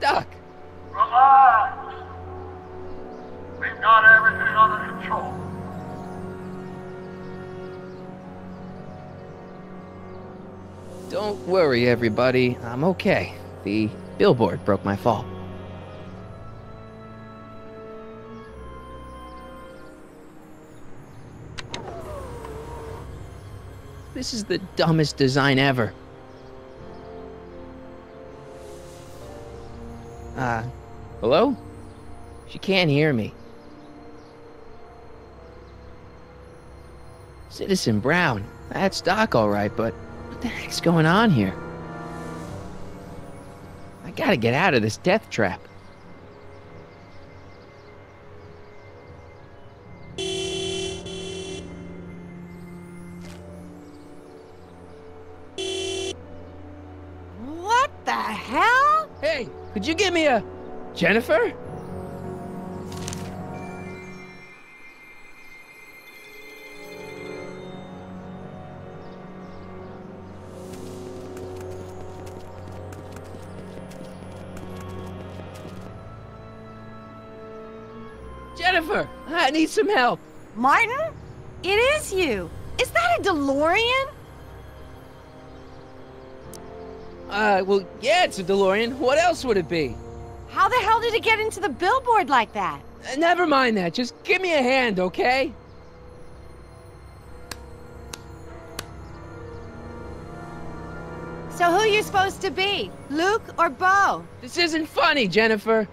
stuck. Relax. We've got everything under control. Don't worry, everybody. I'm okay. The billboard broke my fall. This is the dumbest design ever. Hello? She can't hear me. Citizen Brown. That's Doc, all right, but what the heck's going on here? I gotta get out of this death trap. What the hell? Hey, could you give me a... Jennifer? Jennifer, I need some help. Martin? It is you. Is that a DeLorean? Well, yeah, it's a DeLorean. What else would it be? How the hell did it get into the billboard like that? Never mind that. Just give me a hand, okay? So who you supposed to be? Luke or Bo? This isn't funny, Jennifer.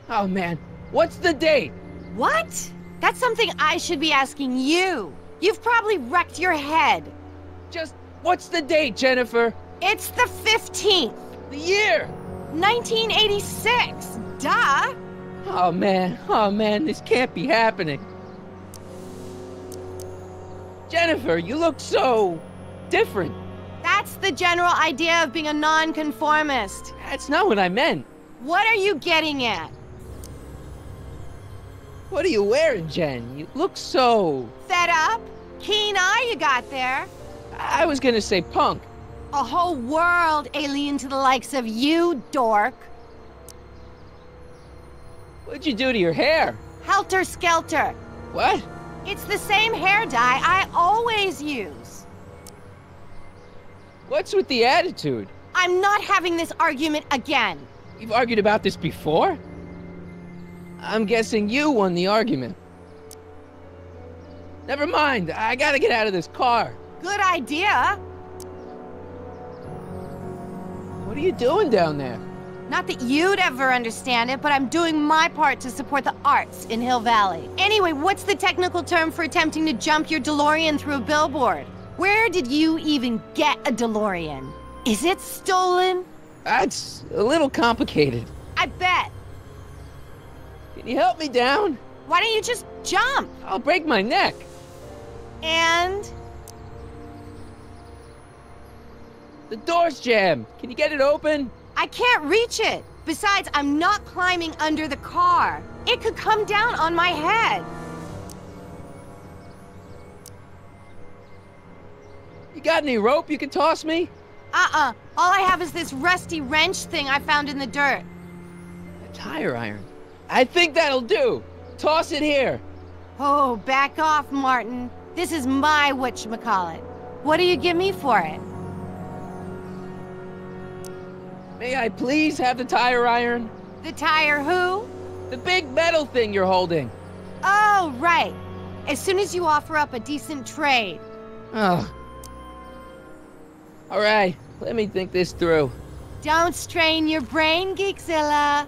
Oh, man. What's the date? What? That's something I should be asking you. You've probably wrecked your head. Just, what's the date, Jennifer? It's the 15th. The year? 1986. Duh. Oh, man, this can't be happening. Jennifer, you look so... different. That's the general idea of being a nonconformist. That's not what I meant. What are you getting at? What are you wearing, Jen? You look so... Fed up? Keen eye you got there. I was gonna say punk. A whole world alien to the likes of you, dork. What'd you do to your hair? Helter skelter. What? It's the same hair dye I always use. What's with the attitude? I'm not having this argument again. We've argued about this before? I'm guessing you won the argument. Never mind, I gotta get out of this car. Good idea. What are you doing down there? Not that you'd ever understand it, but I'm doing my part to support the arts in Hill Valley. Anyway, what's the technical term for attempting to jump your DeLorean through a billboard? Where did you even get a DeLorean? Is it stolen? That's a little complicated. I bet. Can you help me down? Why don't you just jump? I'll break my neck. And? The door's jammed. Can you get it open? I can't reach it. Besides, I'm not climbing under the car. It could come down on my head. You got any rope you can toss me? All I have is this rusty wrench thing I found in the dirt. A tire iron. I think that'll do. Toss it here. Oh, back off, Martin. This is my whatchamacallit. What do you give me for it? May I please have the tire iron? The tire who? The big metal thing you're holding. Oh, right. As soon as you offer up a decent trade. Oh. All right, let me think this through. Don't strain your brain, Geekzilla.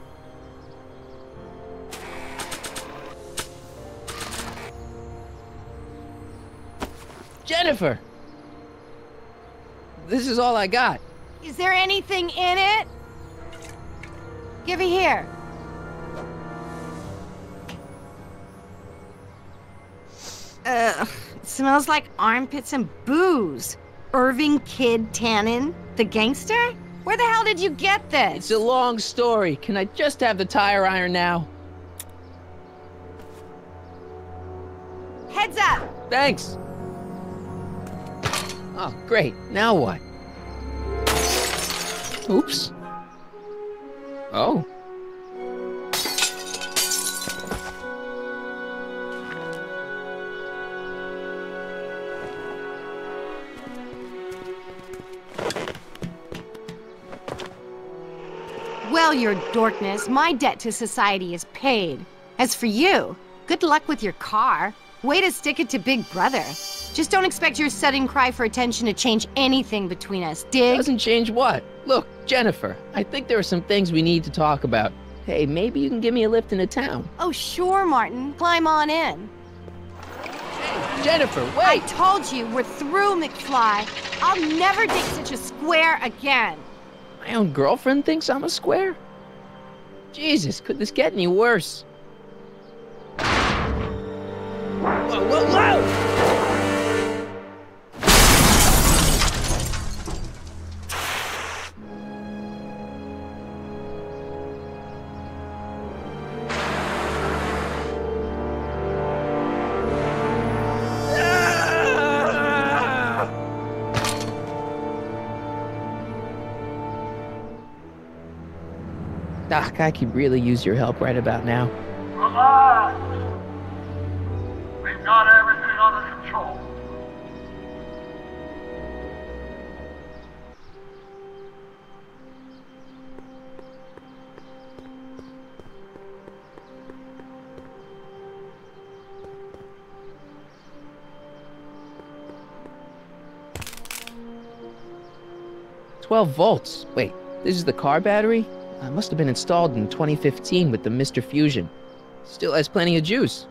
Jennifer! This is all I got. Is there anything in it? Give it here. It smells like armpits and booze. Irving Kid Tannen, the gangster? Where the hell did you get this? It's a long story. Can I just have the tire iron now? Heads up! Thanks. Oh, great. Now what? Oops. Oh. Well, your dorkness, my debt to society is paid. As for you, good luck with your car. Way to stick it to Big Brother. Just don't expect your sudden cry for attention to change anything between us, dig? Doesn't change what? Look, Jennifer, I think there are some things we need to talk about. Hey, maybe you can give me a lift into town. Oh, sure, Martin. Climb on in. Hey, Jennifer, wait! I told you, we're through, McFly. I'll never date such a square again. My own girlfriend thinks I'm a square? Jesus, could this get any worse? Whoa, whoa, whoa! Doc, I could really use your help right about now. Relax. We've got everything under control. "12 volts. Wait, this is the car battery? Must have been installed in 2015 with the Mr. Fusion. Still has plenty of juice.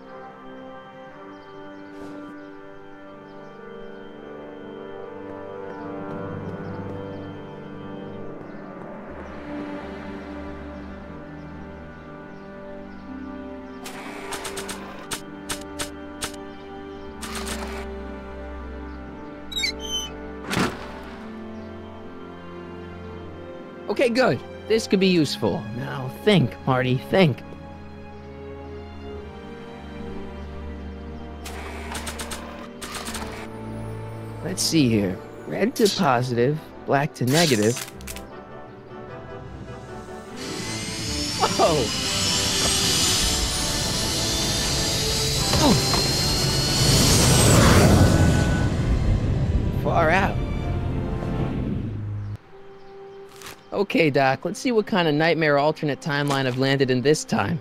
Okay, good. This could be useful. Now think, Marty, think. Let's see here. Red to positive, black to negative. Whoa! Oh. Far out. Okay, Doc, let's see what kind of nightmare alternate timeline I've landed in this time.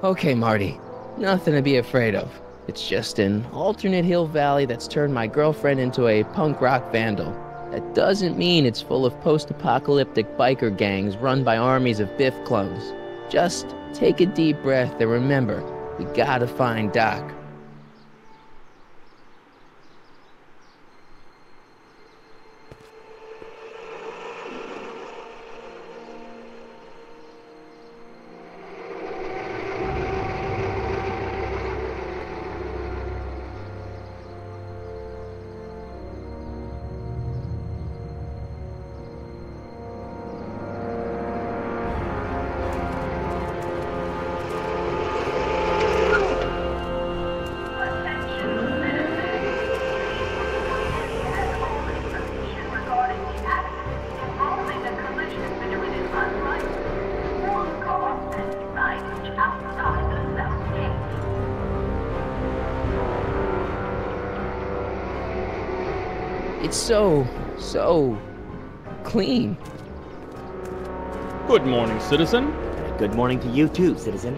Okay, Marty. Nothing to be afraid of. It's just an alternate hill valley that's turned my girlfriend into a punk rock vandal. That doesn't mean it's full of post-apocalyptic biker gangs run by armies of Biff clones. Just take a deep breath and remember, we gotta find Doc. It's so clean. Good morning, citizen. Good morning to you too, citizen.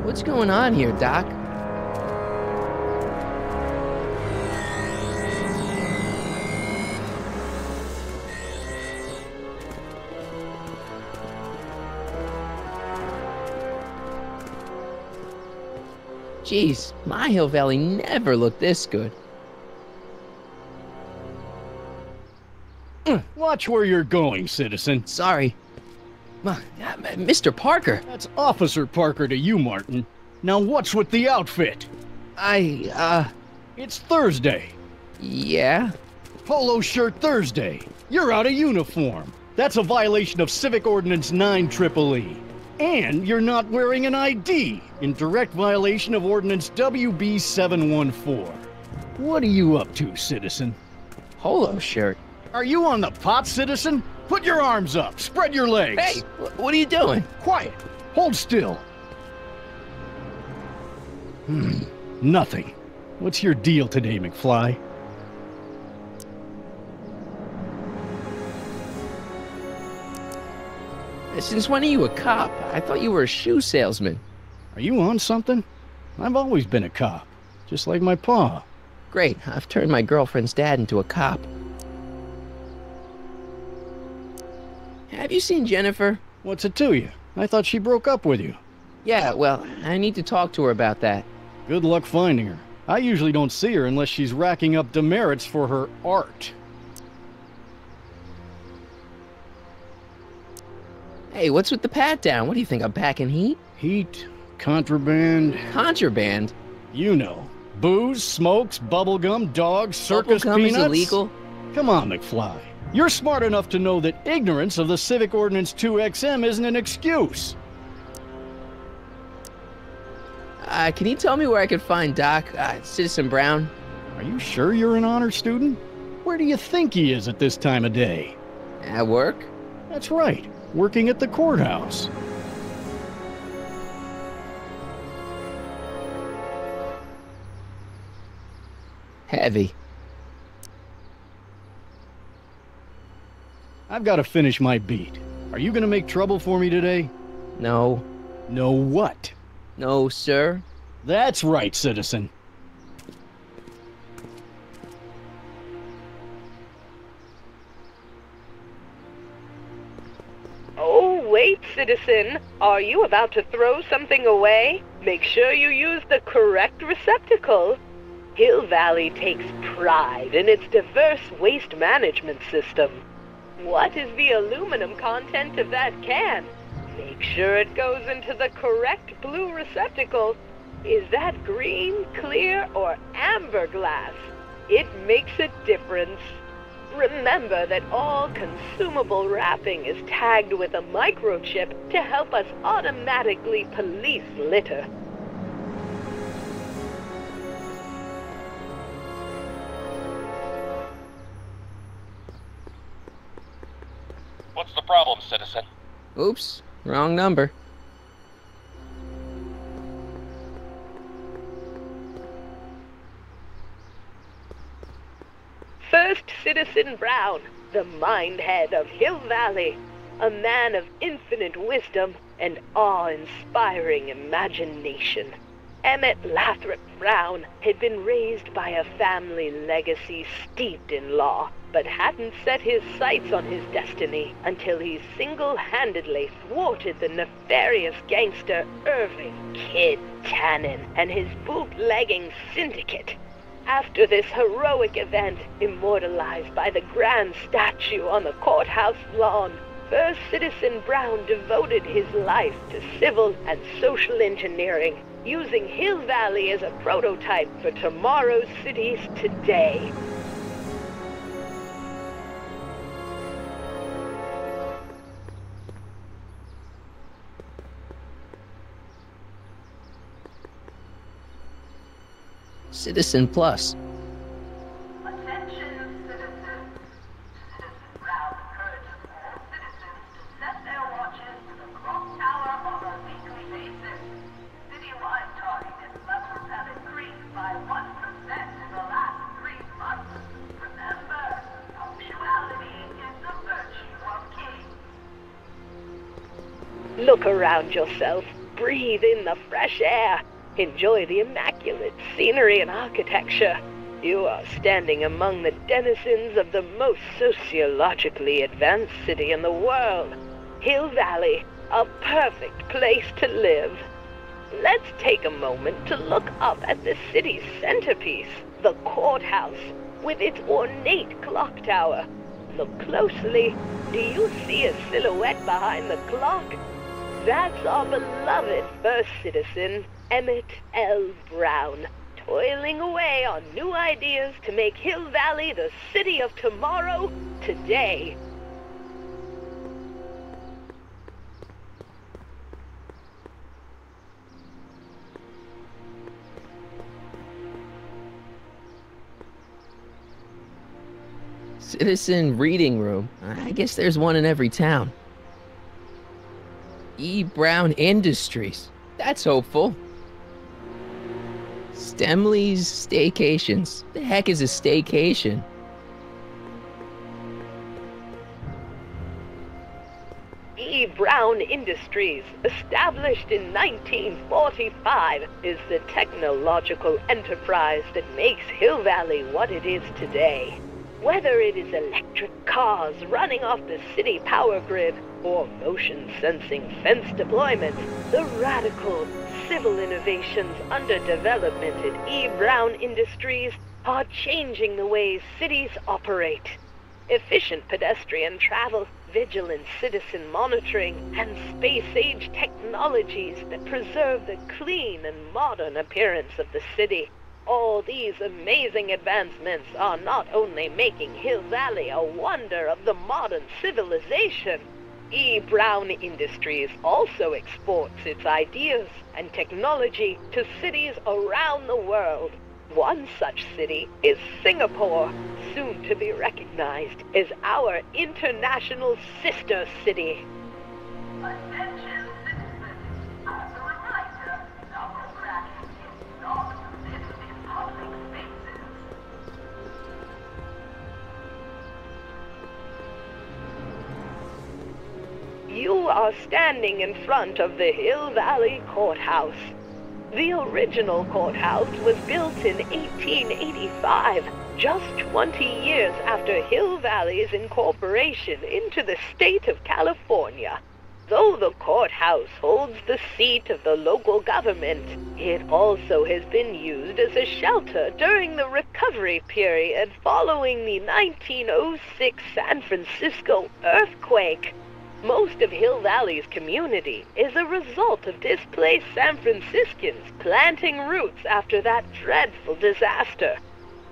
What's going on here, Doc? Geez, my Hill Valley never looked this good. Watch where you're going, citizen. Sorry. Mr. Parker, That's Officer Parker to you, Martin. Now what's with the outfit? It's Thursday. yeah? Polo shirt Thursday. You're out of uniform. That's a violation of Civic Ordinance 9EEE. And you're not wearing an ID, in direct violation of Ordinance WB 714. What are you up to, citizen? Polo shirt. Are you on the pot, citizen? Put your arms up, spread your legs. Hey, what are you doing? Quiet. Hold still. Nothing. What's your deal today, McFly? Since when are you a cop? I thought you were a shoe salesman. Are you on something? I've always been a cop, just like my pa. Great, I've turned my girlfriend's dad into a cop. Have you seen Jennifer? What's it to you? I thought she broke up with you. Yeah, well, I need to talk to her about that. Good luck finding her. I usually don't see her unless she's racking up demerits for her art. Hey, what's with the pat down? What do you think, I'm packing heat? Heat, contraband, Contraband? you know. Booze, smokes, bubblegum, dogs, circus Bubblegum peanuts. is illegal? Come on, McFly. You're smart enough to know that ignorance of the Civic Ordinance 2XM isn't an excuse. Can you tell me where I can find Doc, Citizen Brown? Are you sure you're an honor student? Where do you think he is at this time of day? At work? That's right, working at the courthouse. Heavy. I've got to finish my beat. Are you gonna make trouble for me today? No. No what? No, sir. That's right, citizen. Oh, wait, citizen. Are you about to throw something away? Make sure you use the correct receptacle. Hill Valley takes pride in its diverse waste management system. What is the aluminum content of that can? Make sure it goes into the correct blue receptacle. Is that green, clear, or amber glass? It makes a difference. Remember that all consumable wrapping is tagged with a microchip to help us automatically police litter. What's the problem, citizen? Oops, wrong number. First Citizen Brown, the mind head of Hill Valley, a man of infinite wisdom and awe-inspiring imagination. Emmett Lathrop Brown had been raised by a family legacy steeped in law, but hadn't set his sights on his destiny until he single-handedly thwarted the nefarious gangster Irving Kid Tannen and his bootlegging syndicate. After this heroic event, immortalized by the grand statue on the courthouse lawn, First Citizen Brown devoted his life to civil and social engineering, using Hill Valley as a prototype for tomorrow's cities today. Citizen Plus. Attention, citizens. Citizen Brown encourages all citizens to set their watches to the clock tower on a weekly basis. Citywide tardiness levels have increased by 1% in the last 3 months. Remember, punctuality is the virtue of kings. Look around yourself, breathe in the fresh air, enjoy the immaculate scenery and architecture. You are standing among the denizens of the most sociologically advanced city in the world. Hill Valley, a perfect place to live. let's take a moment to look up at the city's centerpiece, the courthouse, with its ornate clock tower. Look closely. Do you see a silhouette behind the clock? That's our beloved first citizen, Emmett L. Brown, toiling away on new ideas to make Hill Valley the city of tomorrow, today. Citizen reading room. I guess there's one in every town. E. Brown Industries. That's hopeful. Stemley's Staycations. The heck is a staycation? E. Brown Industries, established in 1945, is the technological enterprise that makes Hill Valley what it is today. Whether it is electric cars running off the city power grid or motion-sensing fence deployment, the radical civil innovations under development at E. Brown Industries are changing the ways cities operate. Efficient pedestrian travel, vigilant citizen monitoring, and space-age technologies that preserve the clean and modern appearance of the city. All these amazing advancements are not only making Hill Valley a wonder of the modern civilization, E. Brown Industries also exports its ideas and technology to cities around the world. One such city is Singapore, soon to be recognized as our international sister city. Attention citizens. As a reminder, knuckle cracking is not permitted in public spaces. You are standing in front of the Hill Valley Courthouse. The original courthouse was built in 1885, just 20 years after Hill Valley's incorporation into the state of California. Though the courthouse holds the seat of the local government, it also has been used as a shelter during the recovery period following the 1906 San Francisco earthquake. Most of Hill Valley's community is a result of displaced San Franciscans planting roots after that dreadful disaster.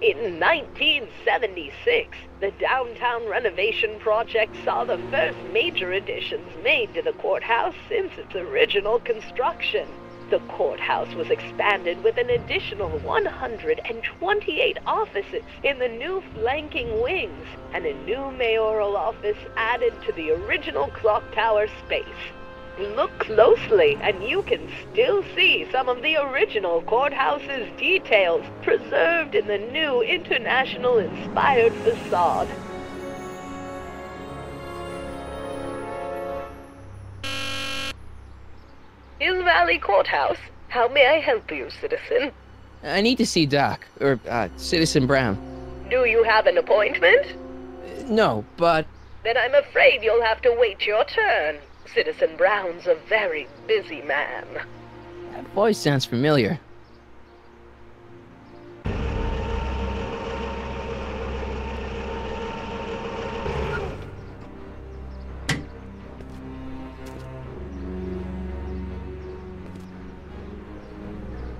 In 1976, the downtown renovation project saw the first major additions made to the courthouse since its original construction. The courthouse was expanded with an additional 128 offices in the new flanking wings, and a new mayoral office added to the original clock tower space. Look closely, and you can still see some of the original courthouse's details preserved in the new international-inspired facade. Hill Valley Courthouse. How may I help you, citizen? I need to see Doc, or Citizen Brown. Do you have an appointment? No, but... Then I'm afraid you'll have to wait your turn. Citizen Brown's a very busy man. That voice sounds familiar.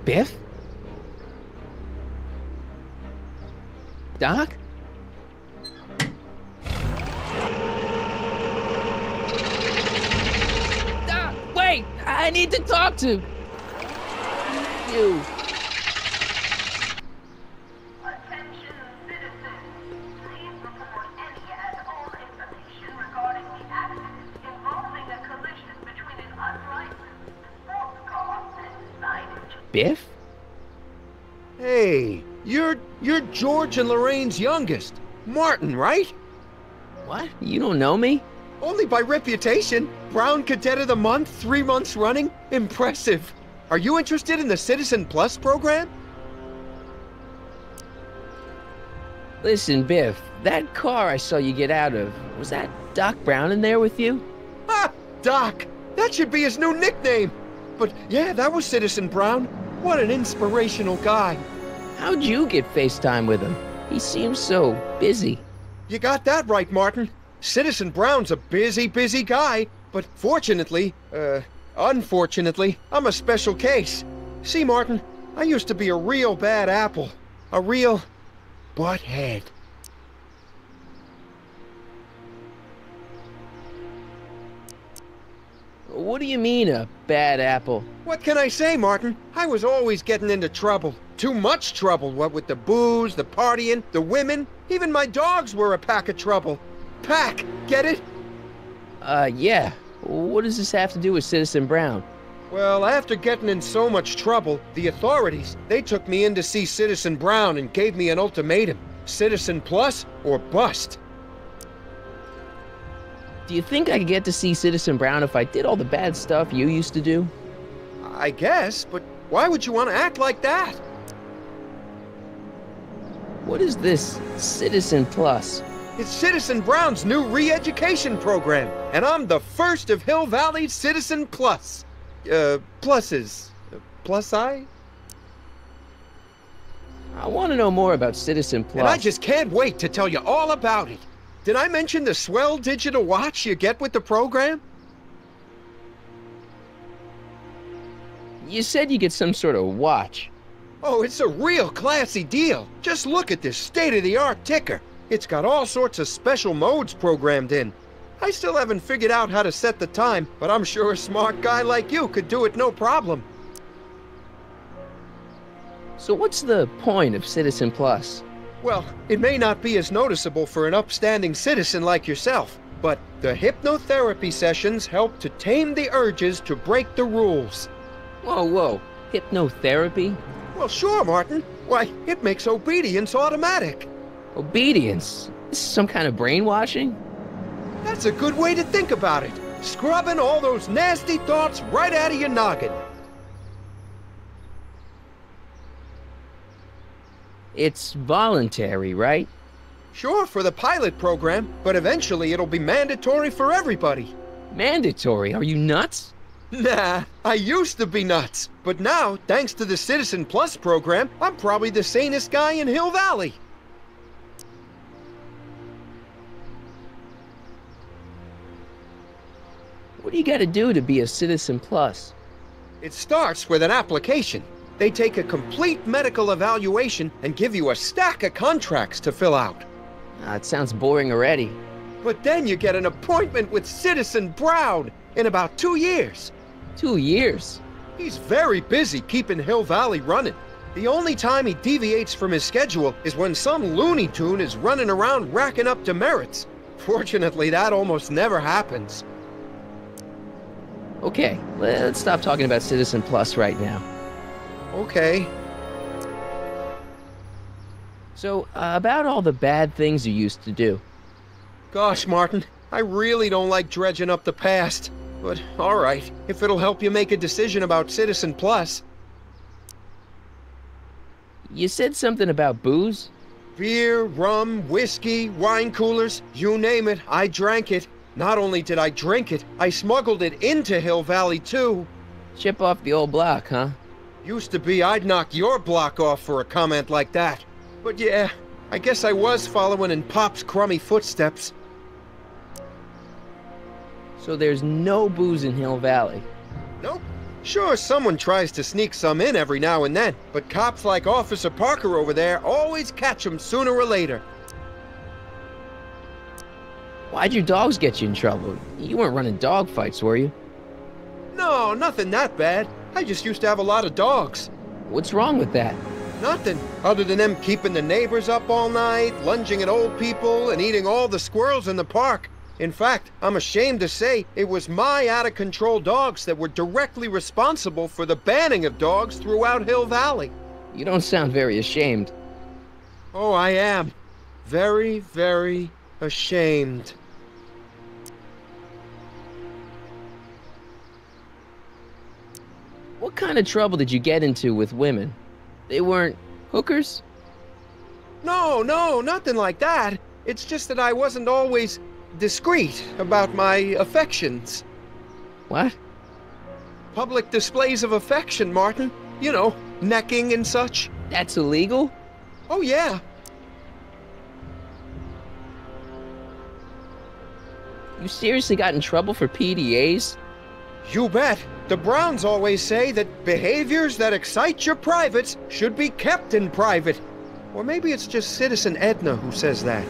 Biff? Doc? Doc, wait! I need to talk to you. Attention citizens. Please report any and all information regarding the accident involving a collision between an unlicensed sports car and signage. Biff? Hey, you're George and Lorraine's youngest. Martin, right? What? You don't know me? Only by reputation. Brown Cadet of the Month, 3 months running. Impressive. Are you interested in the Citizen Plus program? Listen, Biff, that car I saw you get out of, was that Doc Brown in there with you? Ha! Doc! That should be his new nickname. But yeah, that was Citizen Brown. What an inspirational guy. How'd you get FaceTime with him? He seems so busy. You got that right, Martin. Citizen Brown's a busy guy, but unfortunately, I'm a special case. See, Martin, I used to be a real bad apple. A real butthead. What do you mean, a bad apple? What can I say, Martin? I was always getting into trouble. Too much trouble, what with the booze, the partying, the women. Even my dogs were a pack of trouble. Pack, get it? Yeah. What does this have to do with Citizen Brown? Well, after getting in so much trouble, the authorities, they took me in to see Citizen Brown and gave me an ultimatum. Citizen Plus or bust. Do you think I could get to see Citizen Brown if I did all the bad stuff you used to do? I guess, but why would you want to act like that? What is this Citizen Plus? It's Citizen Brown's new re-education program, and I'm the first of Hill Valley's Citizen Plus. Pluses. Plus I? I want to know more about Citizen Plus. And I just can't wait to tell you all about it. Did I mention the swell digital watch you get with the program? You said you get some sort of watch. Oh, it's a real classy deal. Just look at this state-of-the-art ticker. It's got all sorts of special modes programmed in. I still haven't figured out how to set the time, but I'm sure a smart guy like you could do it no problem. So what's the point of Citizen Plus? Well, it may not be as noticeable for an upstanding citizen like yourself, but the hypnotherapy sessions help to tame the urges to break the rules. Whoa. Hypnotherapy? Well, sure, Martin. Why, it makes obedience automatic. Obedience? This is some kind of brainwashing? That's a good way to think about it. Scrubbing all those nasty thoughts right out of your noggin. It's voluntary, right? Sure, for the pilot program, but eventually it'll be mandatory for everybody. Mandatory? Are you nuts? Nah, I used to be nuts. But now, thanks to the Citizen Plus program, I'm probably the sanest guy in Hill Valley. What do you gotta do to be a Citizen Plus? It starts with an application. They take a complete medical evaluation and give you a stack of contracts to fill out. It sounds boring already. But then you get an appointment with Citizen Brown in about 2 years. 2 years? He's very busy keeping Hill Valley running. The only time he deviates from his schedule is when some Looney Tune is running around racking up demerits. Fortunately, that almost never happens. Okay, let's stop talking about Citizen Plus right now. Okay. So, about all the bad things you used to do. Gosh, Martin, I really don't like dredging up the past. But, alright, if it'll help you make a decision about Citizen Plus. You said something about booze? Beer, rum, whiskey, wine coolers, you name it, I drank it. Not only did I drink it, I smuggled it into Hill Valley, too. Chip off the old block, huh? Used to be I'd knock your block off for a comment like that. But yeah, I guess I was following in Pop's crummy footsteps. So there's no booze in Hill Valley? Nope. Sure, someone tries to sneak some in every now and then, but cops like Officer Parker over there always catch 'em sooner or later. Why'd your dogs get you in trouble? You weren't running dog fights, were you? No, nothing that bad. I just used to have a lot of dogs. What's wrong with that? Nothing, other than them keeping the neighbors up all night, lunging at old people, and eating all the squirrels in the park. In fact, I'm ashamed to say it was my out-of-control dogs that were directly responsible for the banning of dogs throughout Hill Valley. You don't sound very ashamed. Oh, I am. Very, very ashamed. What kind of trouble did you get into with women? They weren't hookers? No, nothing like that. It's just that I wasn't always discreet about my affections. What? public displays of affection, Martin. You know, necking and such. That's illegal? Oh, yeah. You seriously got in trouble for PDAs? You bet. The Browns always say that behaviors that excite your privates should be kept in private. Or maybe it's just Citizen Edna who says that.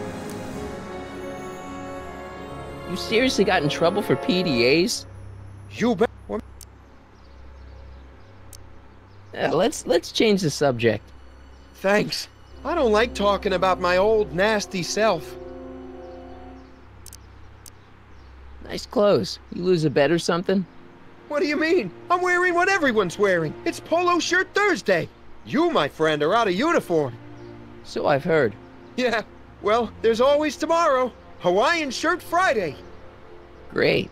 You seriously got in trouble for PDAs? You bet. Let's change the subject. Thanks. I don't like talking about my old nasty self. Nice clothes. You lose a bet or something? What do you mean? I'm wearing what everyone's wearing. It's Polo Shirt Thursday. You, my friend, are out of uniform. So I've heard. Yeah, well, there's always tomorrow. Hawaiian Shirt Friday. Great.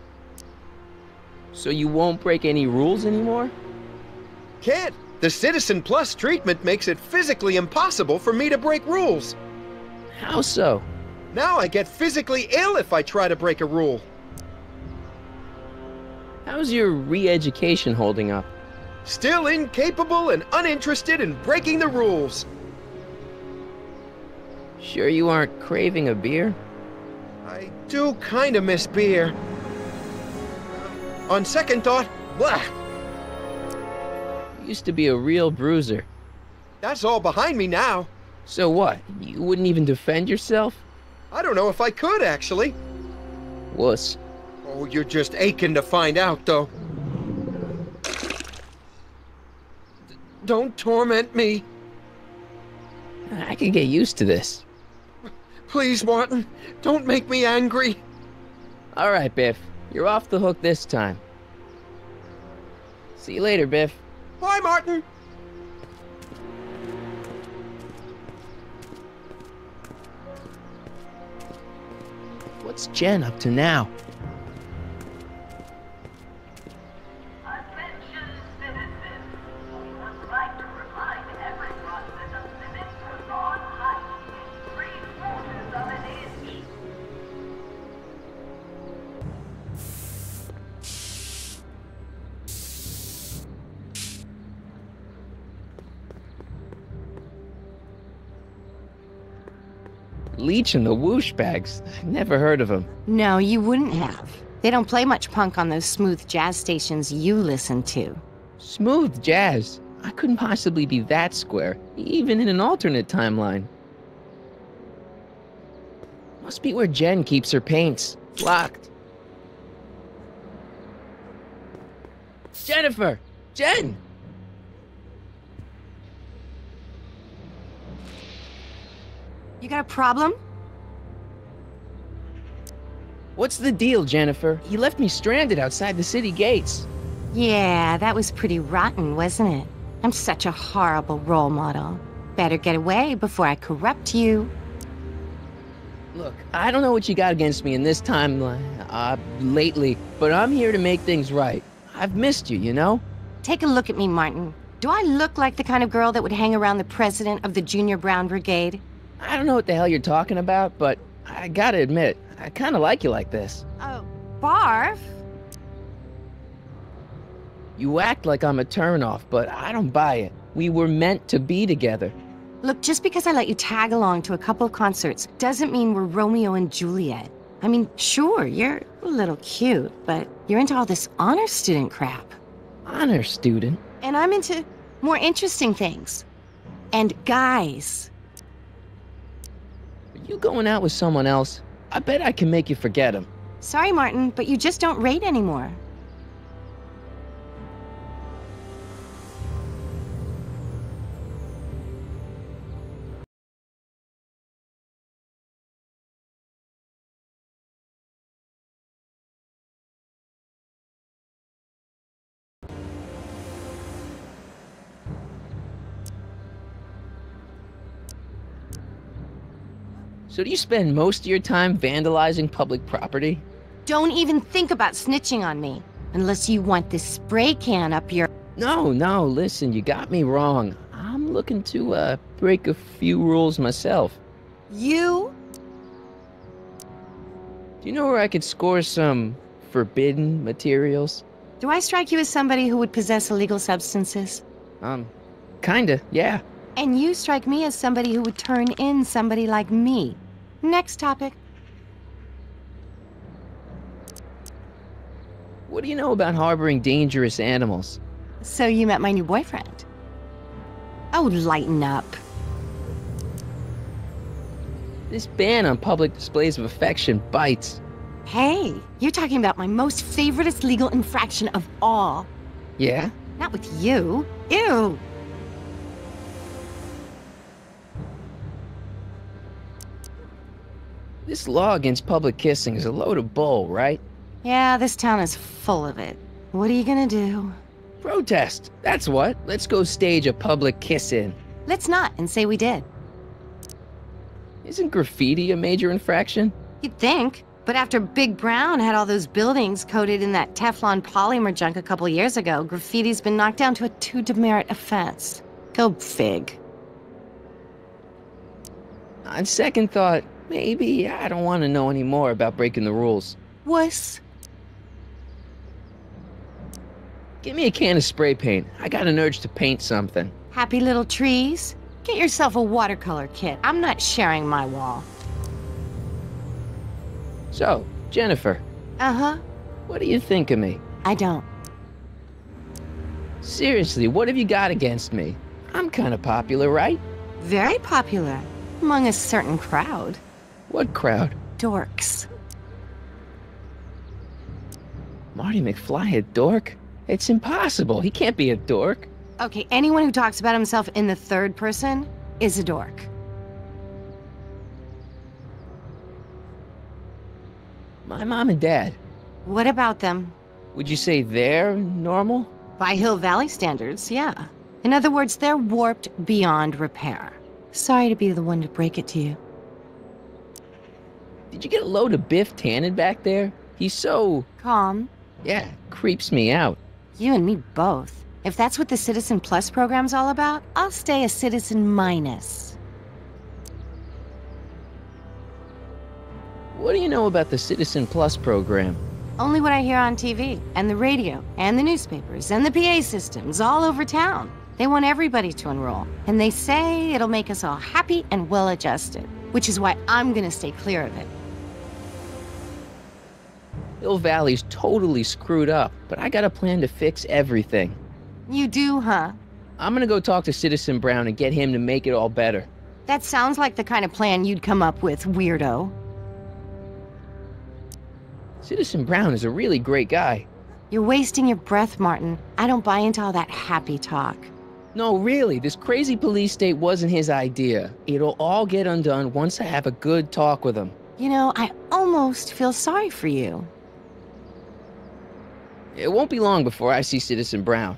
So you won't break any rules anymore? Can't. The Citizen Plus treatment makes it physically impossible for me to break rules. How so? Now I get physically ill if I try to break a rule. How's your re-education holding up? Still incapable and uninterested in breaking the rules. Sure you aren't craving a beer? I do kinda miss beer. On second thought, blah! You used to be a real bruiser. That's all behind me now. So what? You wouldn't even defend yourself? I don't know if I could, actually. Wuss. Oh, you're just aching to find out, though. Don't torment me. I can get used to this. Please, Martin, don't make me angry. All right, Biff. You're off the hook this time. See you later, Biff. Bye, Martin. What's Jen up to now? Attention, citizens. We would like to remind everyone that the limit for lawn height is 3/4 of an inch. Leech and the Whoosh Bags. Never heard of them. No, you wouldn't have. They don't play much punk on those smooth jazz stations you listen to. Smooth jazz. I couldn't possibly be that square, even in an alternate timeline. Must be where Jen keeps her paints. Locked. Jennifer! Jen! You got a problem? What's the deal, Jennifer? You left me stranded outside the city gates. Yeah, that was pretty rotten, wasn't it? I'm such a horrible role model. Better get away before I corrupt you. Look, I don't know what you got against me in this timeline, lately, but I'm here to make things right. I've missed you, you know? Take a look at me, Martin. Do I look like the kind of girl that would hang around the president of the Junior Brown Brigade? I don't know what the hell you're talking about, but I gotta admit, I kinda like you like this. Oh, barf? You act like I'm a turnoff, but I don't buy it. We were meant to be together. Look, just because I let you tag along to a couple of concerts doesn't mean we're Romeo and Juliet. I mean, sure, you're a little cute, but you're into all this honor student crap. Honor student? And I'm into more interesting things. And guys. Are you going out with someone else? I bet I can make you forget him. Sorry, Martin, but you just don't rate anymore. So do you spend most of your time vandalizing public property? Don't even think about snitching on me, unless you want this spray can up your... No, listen, you got me wrong. I'm looking to, break a few rules myself. You? Do you know where I could score some forbidden materials? Do I strike you as somebody who would possess illegal substances? Kinda, yeah. And you strike me as somebody who would turn in somebody like me. Next topic. What do you know about harboring dangerous animals? So you met my new boyfriend. Oh, lighten up. This ban on public displays of affection bites. Hey, you're talking about my most favoriteest legal infraction of all. Yeah? Not with you. Ew! This law against public kissing is a load of bull, right? Yeah, this town is full of it. What are you gonna do? Protest! That's what. Let's go stage a public kiss-in. Let's not and say we did. Isn't graffiti a major infraction? You'd think. But after Big Brown had all those buildings coated in that Teflon polymer junk a couple years ago, graffiti's been knocked down to a 2 demerit offense. Go fig. On second thought, maybe I don't want to know any more about breaking the rules. Wuss. Give me a can of spray paint. I got an urge to paint something. Happy little trees? Get yourself a watercolor kit. I'm not sharing my wall. So, Jennifer, Uh-huh. what do you think of me? I don't. Seriously, what have you got against me? I'm kind of popular, right? Very popular. Among a certain crowd. What crowd? Dorks. Marty McFly a dork? It's impossible. He can't be a dork. Okay, anyone who talks about himself in the third person is a dork. My mom and dad, What about them? would you say they're normal? By Hill Valley standards, yeah. In other words, they're warped beyond repair. Sorry to be the one to break it to you. Did you get a load of Biff Tannen back there? He's so... Calm. yeah, creeps me out. You and me both. If that's what the Citizen Plus program's all about, I'll stay a Citizen Minus. What do you know about the Citizen Plus program? Only what I hear on TV, and the radio, and the newspapers, and the PA systems all over town. They want everybody to enroll, and they say it'll make us all happy and well-adjusted, which is why I'm gonna stay clear of it. Hill Valley's totally screwed up, but I got a plan to fix everything. You do, huh? I'm gonna go talk to Citizen Brown and get him to make it all better. That sounds like the kind of plan you'd come up with, weirdo. Citizen Brown is a really great guy. You're wasting your breath, Martin. I don't buy into all that happy talk. No, really, this crazy police state wasn't his idea. It'll all get undone once I have a good talk with him. You know, I almost feel sorry for you. It won't be long before I see Citizen Brown.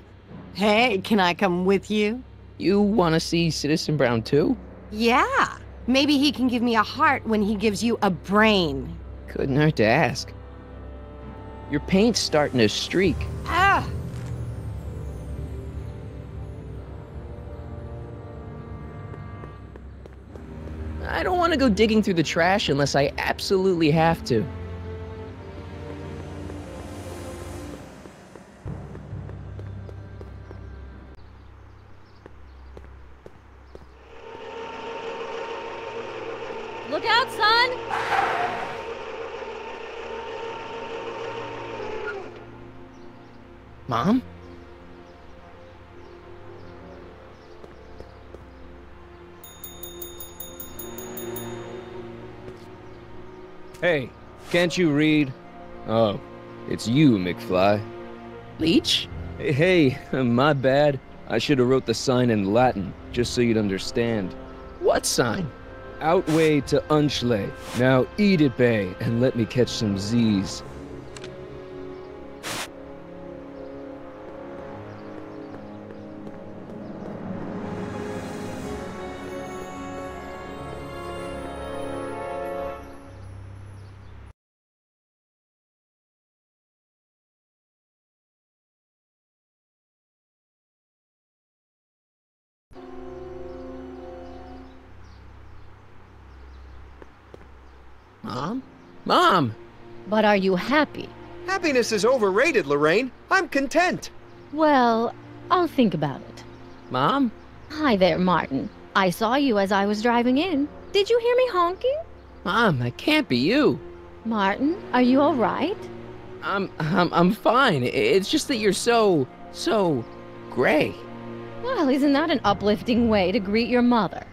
Hey, can I come with you? You want to see Citizen Brown too? Yeah. Maybe he can give me a heart when he gives you a brain. Couldn't hurt to ask. Your paint's starting to streak. Ah! I don't want to go digging through the trash unless I absolutely have to. Look out, son! Mom? Hey, can't you read? Oh, it's you, McFly. Leech? Hey, my bad. I should have wrote the sign in Latin, just so you'd understand. What sign? Outway to Unchley. Now eat it, Bay, and let me catch some Z's. Mom? Mom! But are you happy? Happiness is overrated, Lorraine. I'm content. Well, I'll think about it. Mom? Hi there, Martin. I saw you as I was driving in. Did you hear me honking? Mom, that can't be you. Martin, are you all right? I'm fine. It's just that you're so gray. Well, isn't that an uplifting way to greet your mother?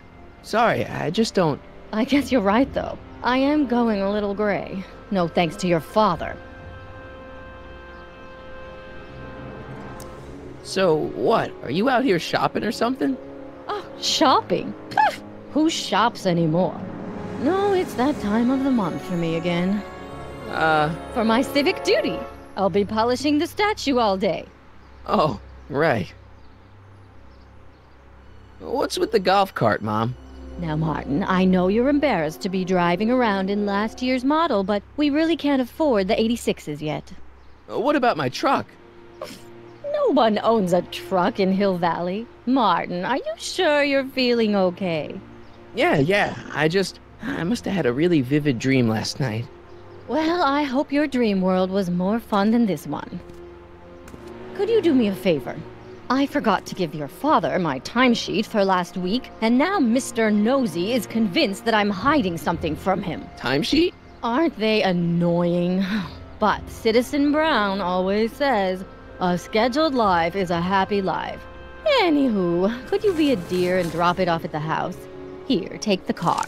Sorry, I just don't... I guess you're right, though. I am going a little gray. No thanks to your father. So, what? Are you out here shopping or something? Oh, shopping? Who shops anymore? No, it's that time of the month for me again. For my civic duty. I'll be polishing the statue all day. Oh, right. What's with the golf cart, Mom? Now, Martin, I know you're embarrassed to be driving around in last year's model, but we really can't afford the 86s yet. What about my truck? No one owns a truck in Hill Valley. Martin, are you sure you're feeling okay? Yeah. I must have had a really vivid dream last night. Well, I hope your dream world was more fun than this one. Could you do me a favor? I forgot to give your father my timesheet for last week, and now Mr. Nosy is convinced that I'm hiding something from him. Timesheet? Aren't they annoying? But Citizen Brown always says, a scheduled life is a happy life. Anywho, could you be a dear and drop it off at the house? Here, take the car.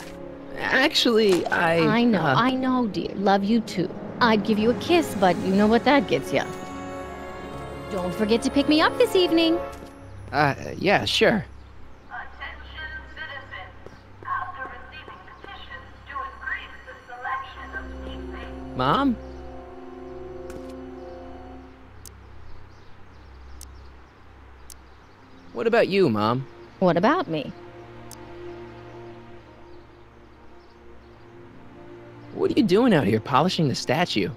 Actually, I know, dear. Love you too. I'd give you a kiss, but you know what that gets you. Don't forget to pick me up this evening. Yeah, sure. Attention citizens. After receiving petitions to increase the selection of teammates. Mom? What about you, Mom? What about me? What are you doing out here polishing the statue?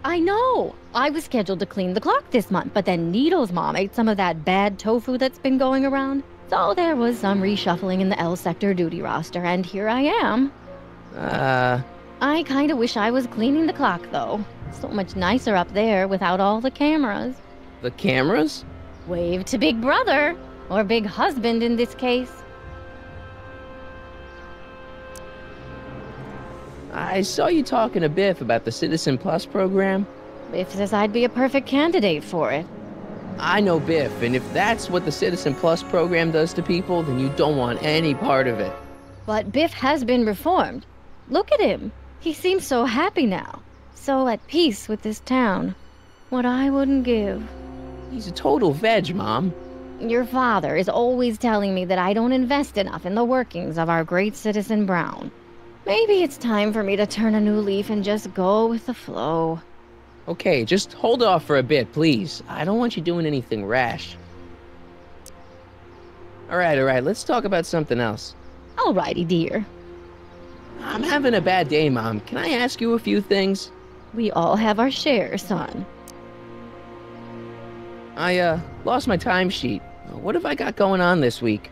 I know! I was scheduled to clean the clock this month, but then Needle's mom ate some of that bad tofu that's been going around. So there was some reshuffling in the L sector duty roster, and here I am. I kinda wish I was cleaning the clock, though. So much nicer up there without all the cameras. The cameras? Wave to Big Brother, or Big Husband in this case. I saw you talking to Biff about the Citizen Plus program. Biff says I'd be a perfect candidate for it. I know Biff, and if that's what the Citizen Plus program does to people, then you don't want any part of it. But Biff has been reformed. Look at him. He seems so happy now. So at peace with this town. What I wouldn't give. He's a total veg, Mom. Your father is always telling me that I don't invest enough in the workings of our great Citizen Brown. Maybe it's time for me to turn a new leaf and just go with the flow. Okay, just hold off for a bit, please. I don't want you doing anything rash. Alright, let's talk about something else. Alrighty, dear. I'm having a bad day, Mom. Can I ask you a few things? We all have our share, son. I, lost my timesheet. What have I got going on this week?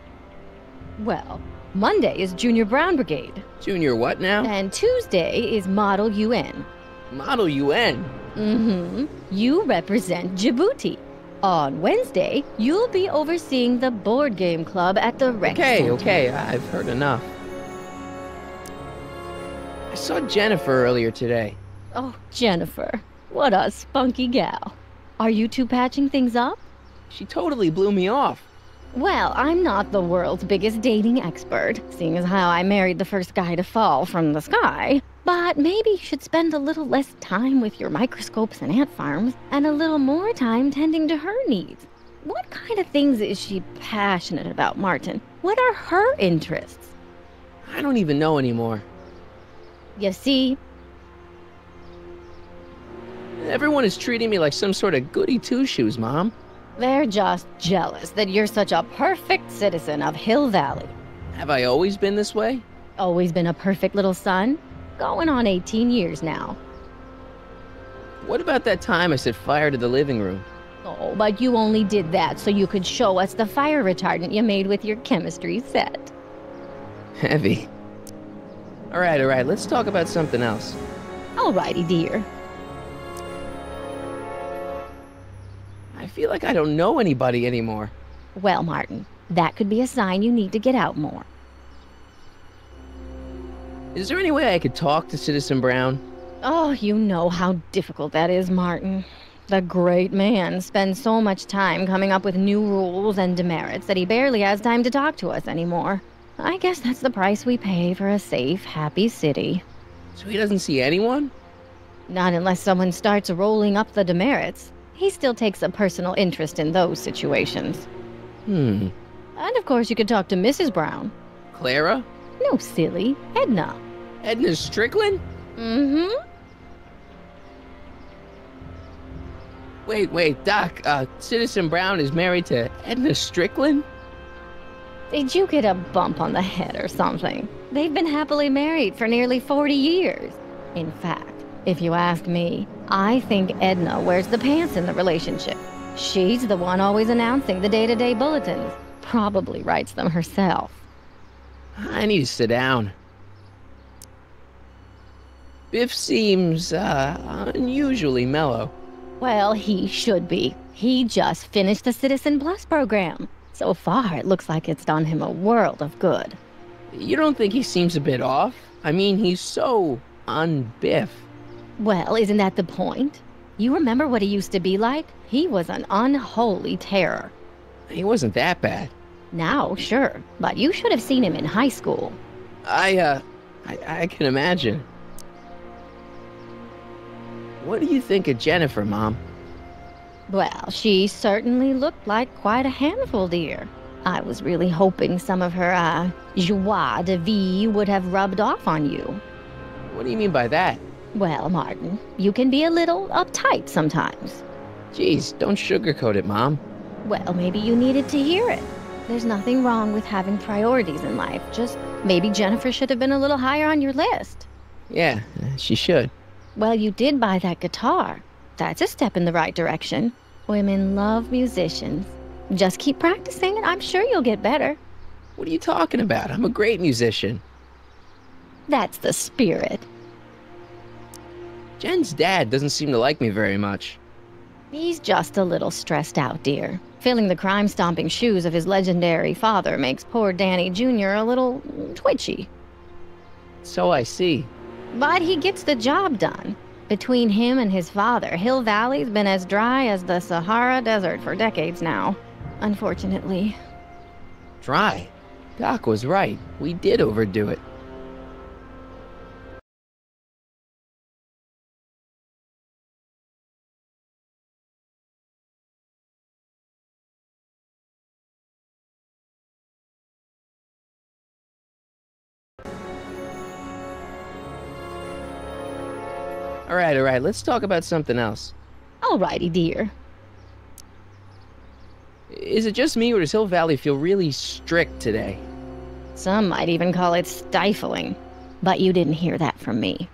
Well, Monday is Junior Brown Brigade. Junior what now? And Tuesday is Model UN. Model UN? Mm-hmm. You represent Djibouti. On Wednesday, you'll be overseeing the board game club at the rec center. Okay, I've heard enough. I saw Jennifer earlier today. Oh, Jennifer. What a spunky gal. Are you two patching things up? She totally blew me off. Well, I'm not the world's biggest dating expert, seeing as how I married the first guy to fall from the sky. But maybe you should spend a little less time with your microscopes and ant farms, and a little more time tending to her needs. What kind of things is she passionate about, Martin? What are her interests? I don't even know anymore. You see? Everyone is treating me like some sort of goody two-shoes, Mom. They're just jealous that you're such a perfect citizen of Hill Valley. Have I always been this way? Always been a perfect little son? Going on 18 years now. What about that time I set fire to the living room? Oh, but you only did that so you could show us the fire retardant you made with your chemistry set. Heavy. Alright, let's talk about something else. Alrighty, dear. feel like I don't know anybody anymore. Well, Martin, that could be a sign you need to get out more. Is there any way I could talk to Citizen Brown? Oh, you know how difficult that is, Martin. The great man spends so much time coming up with new rules and demerits that he barely has time to talk to us anymore. I guess that's the price we pay for a safe, happy city. So he doesn't see anyone? Not unless someone starts rolling up the demerits. He still takes a personal interest in those situations. And of course you could talk to Mrs. Brown. Clara? No, silly. Edna. Edna Strickland? Mm-hmm. Wait, Doc, Citizen Brown is married to Edna Strickland? Did you get a bump on the head or something? They've been happily married for nearly 40 years. In fact, if you ask me, I think Edna wears the pants in the relationship. She's the one always announcing the day-to-day bulletins. Probably writes them herself. I need to sit down. Biff seems, unusually mellow. Well, he should be. He just finished the Citizen Plus program. So far, it looks like it's done him a world of good. You don't think he seems a bit off? I mean, he's so un-Biff. Well, isn't that the point? You remember what he used to be like? He was an unholy terror. He wasn't that bad. Now, sure, but you should have seen him in high school. I can imagine. What do you think of Jennifer, Mom? Well, she certainly looked like quite a handful, dear. I was really hoping some of her, joie de vivre would have rubbed off on you. What do you mean by that? Well, Martin, you can be a little uptight sometimes. Jeez, don't sugarcoat it, Mom. Well, maybe you needed to hear it. There's nothing wrong with having priorities in life. Just maybe Jennifer should have been a little higher on your list. Yeah, she should. Well, you did buy that guitar. That's a step in the right direction. Women love musicians. Just keep practicing and I'm sure you'll get better. What are you talking about? I'm a great musician. That's the spirit. Jen's dad doesn't seem to like me very much. He's just a little stressed out, dear. Filling the crime-stomping shoes of his legendary father makes poor Danny Jr. a little twitchy. So I see. But he gets the job done. Between him and his father, Hill Valley's been as dry as the Sahara Desert for decades now. Unfortunately. Dry? Doc was right. We did overdo it. All right, let's talk about something else. Alrighty, dear. Is it just me, or does Hill Valley feel really strict today? Some might even call it stifling. But you didn't hear that from me.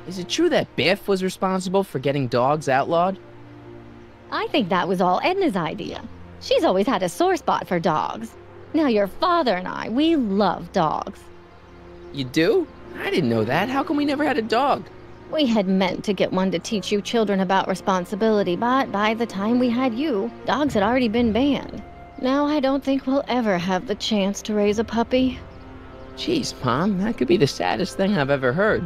Is it true that Biff was responsible for getting dogs outlawed? I think that was all Edna's idea. She's always had a sore spot for dogs. Now your father and I, we love dogs. You do? I didn't know that. How come we never had a dog? We had meant to get one to teach you children about responsibility, but by the time we had you, dogs had already been banned. Now I don't think we'll ever have the chance to raise a puppy. Jeez, Mom, that could be the saddest thing I've ever heard.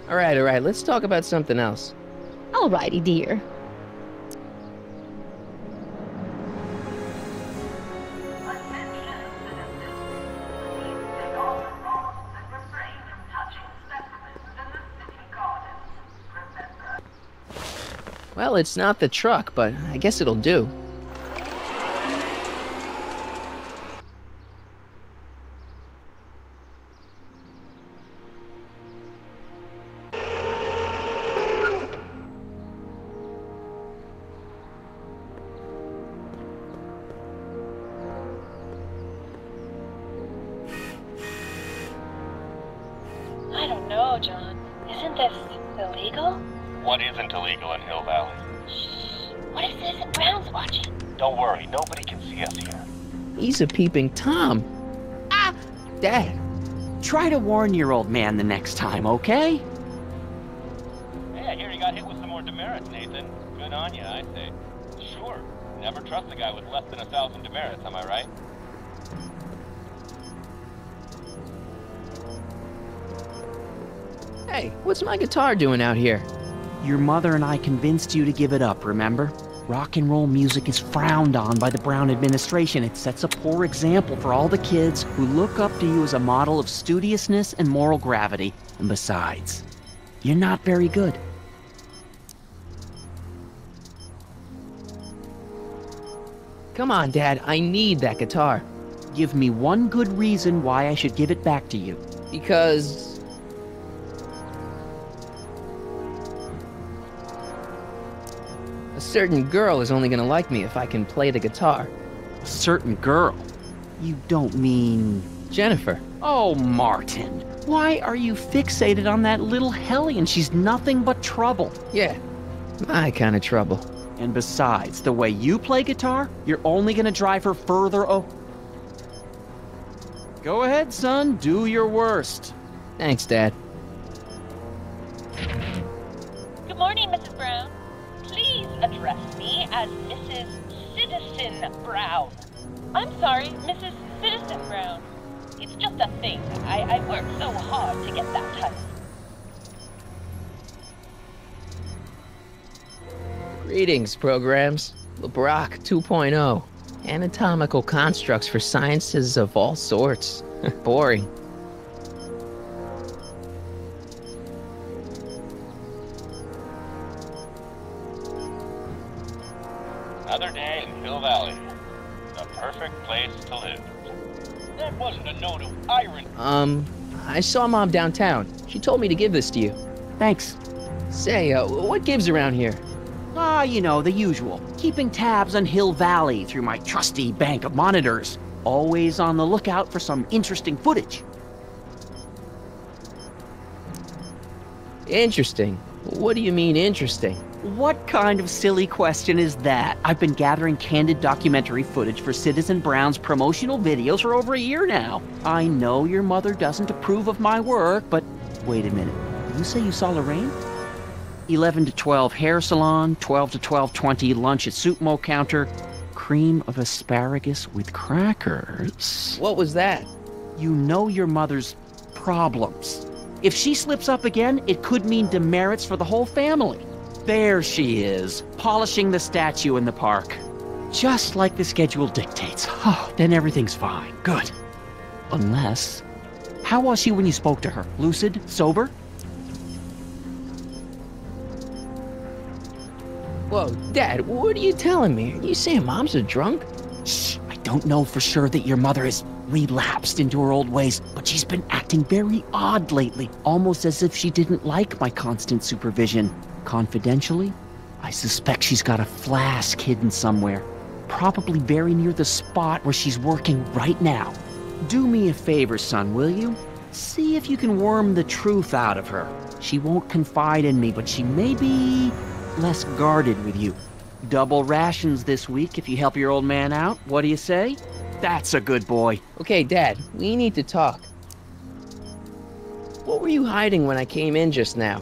All right, let's talk about something else. Alrighty, dear. Well, it's not the truck, but I guess it'll do. I don't know, John. Isn't this illegal? What isn't illegal in Hill Valley? Shh. What if Citizen Brown's watching? Don't worry, nobody can see us here. He's a peeping Tom. Ah! Dad, Try to warn your old man the next time, okay? Hey, I hear you got hit with some more demerits, Nathan. Good on you, I say. Sure. Never trust a guy with less than 1,000 demerits, am I right? Hey, what's my guitar doing out here? Your mother and I convinced you to give it up, remember? Rock and roll music is frowned on by the Brown administration. It sets a poor example for all the kids who look up to you as a model of studiousness and moral gravity. And besides, you're not very good. Come on, Dad, I need that guitar. Give me one good reason why I should give it back to you. Because... a certain girl is only gonna like me if I can play the guitar. A certain girl? You don't mean... Jennifer. Oh, Martin. Why are you fixated on that little hellion? She's nothing but trouble. Yeah, my kind of trouble. And besides, the way you play guitar, you're only gonna drive her further Go ahead, son. Do your worst. Thanks, Dad. Good morning, Mrs. Brown. Please address me as Mrs. Citizen Brown. I'm sorry, Mrs. Citizen Brown. It's just a thing. I worked so hard to get that title. Greetings, programs. LeBrock 2.0. Anatomical constructs for sciences of all sorts. Boring. Another day in Hill Valley. The perfect place to live. That wasn't a note of irony. I saw Mom downtown. She told me to give this to you. Thanks. Say, what gives around here? Ah, you know, the usual. Keeping tabs on Hill Valley through my trusty bank of monitors. Always on the lookout for some interesting footage. Interesting? What do you mean interesting? What kind of silly question is that? I've been gathering candid documentary footage for Citizen Brown's promotional videos for over a year now. I know your mother doesn't approve of my work, but wait a minute. Did you say you saw Lorraine? 11 to 12 hair salon, 12 to 12:20 lunch at soup mo counter, cream of asparagus with crackers. What was that? You know your mother's problems. If she slips up again, it could mean demerits for the whole family. There she is, polishing the statue in the park. Just like the schedule dictates. Oh, then everything's fine. Good. Unless... How was she when you spoke to her? Lucid? Sober? Whoa, Dad, what are you telling me? Are you saying Mom's a drunk? Shh, I don't know for sure that your mother has relapsed into her old ways, but she's been acting very odd lately, almost as if she didn't like my constant supervision. Confidentially, I suspect she's got a flask hidden somewhere, probably very near the spot where she's working right now. Do me a favor, son, will you? See if you can worm the truth out of her. She won't confide in me, but she may be less guarded with you. Double rations this week if you help your old man out. What do you say? That's a good boy. Okay, Dad, we need to talk. What were you hiding when I came in just now?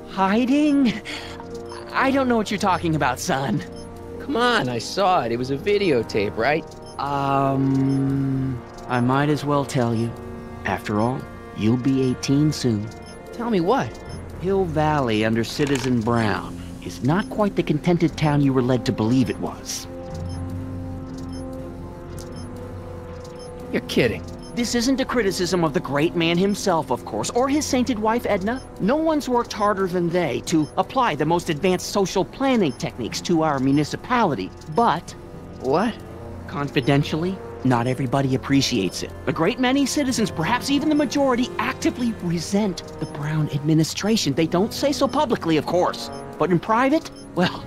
Hiding? I don't know what you're talking about, son. Come on, I saw it. It was a videotape, right? I might as well tell you. After all, you'll be 18 soon. Tell me what? Hill Valley under Citizen Brown is not quite the contented town you were led to believe it was. You're kidding. This isn't a criticism of the great man himself, of course, or his sainted wife, Edna. No one's worked harder than they to apply the most advanced social planning techniques to our municipality. But... What? Confidentially, not everybody appreciates it. A great many citizens, perhaps even the majority, actively resent the Brown administration. They don't say so publicly, of course. But in private, well,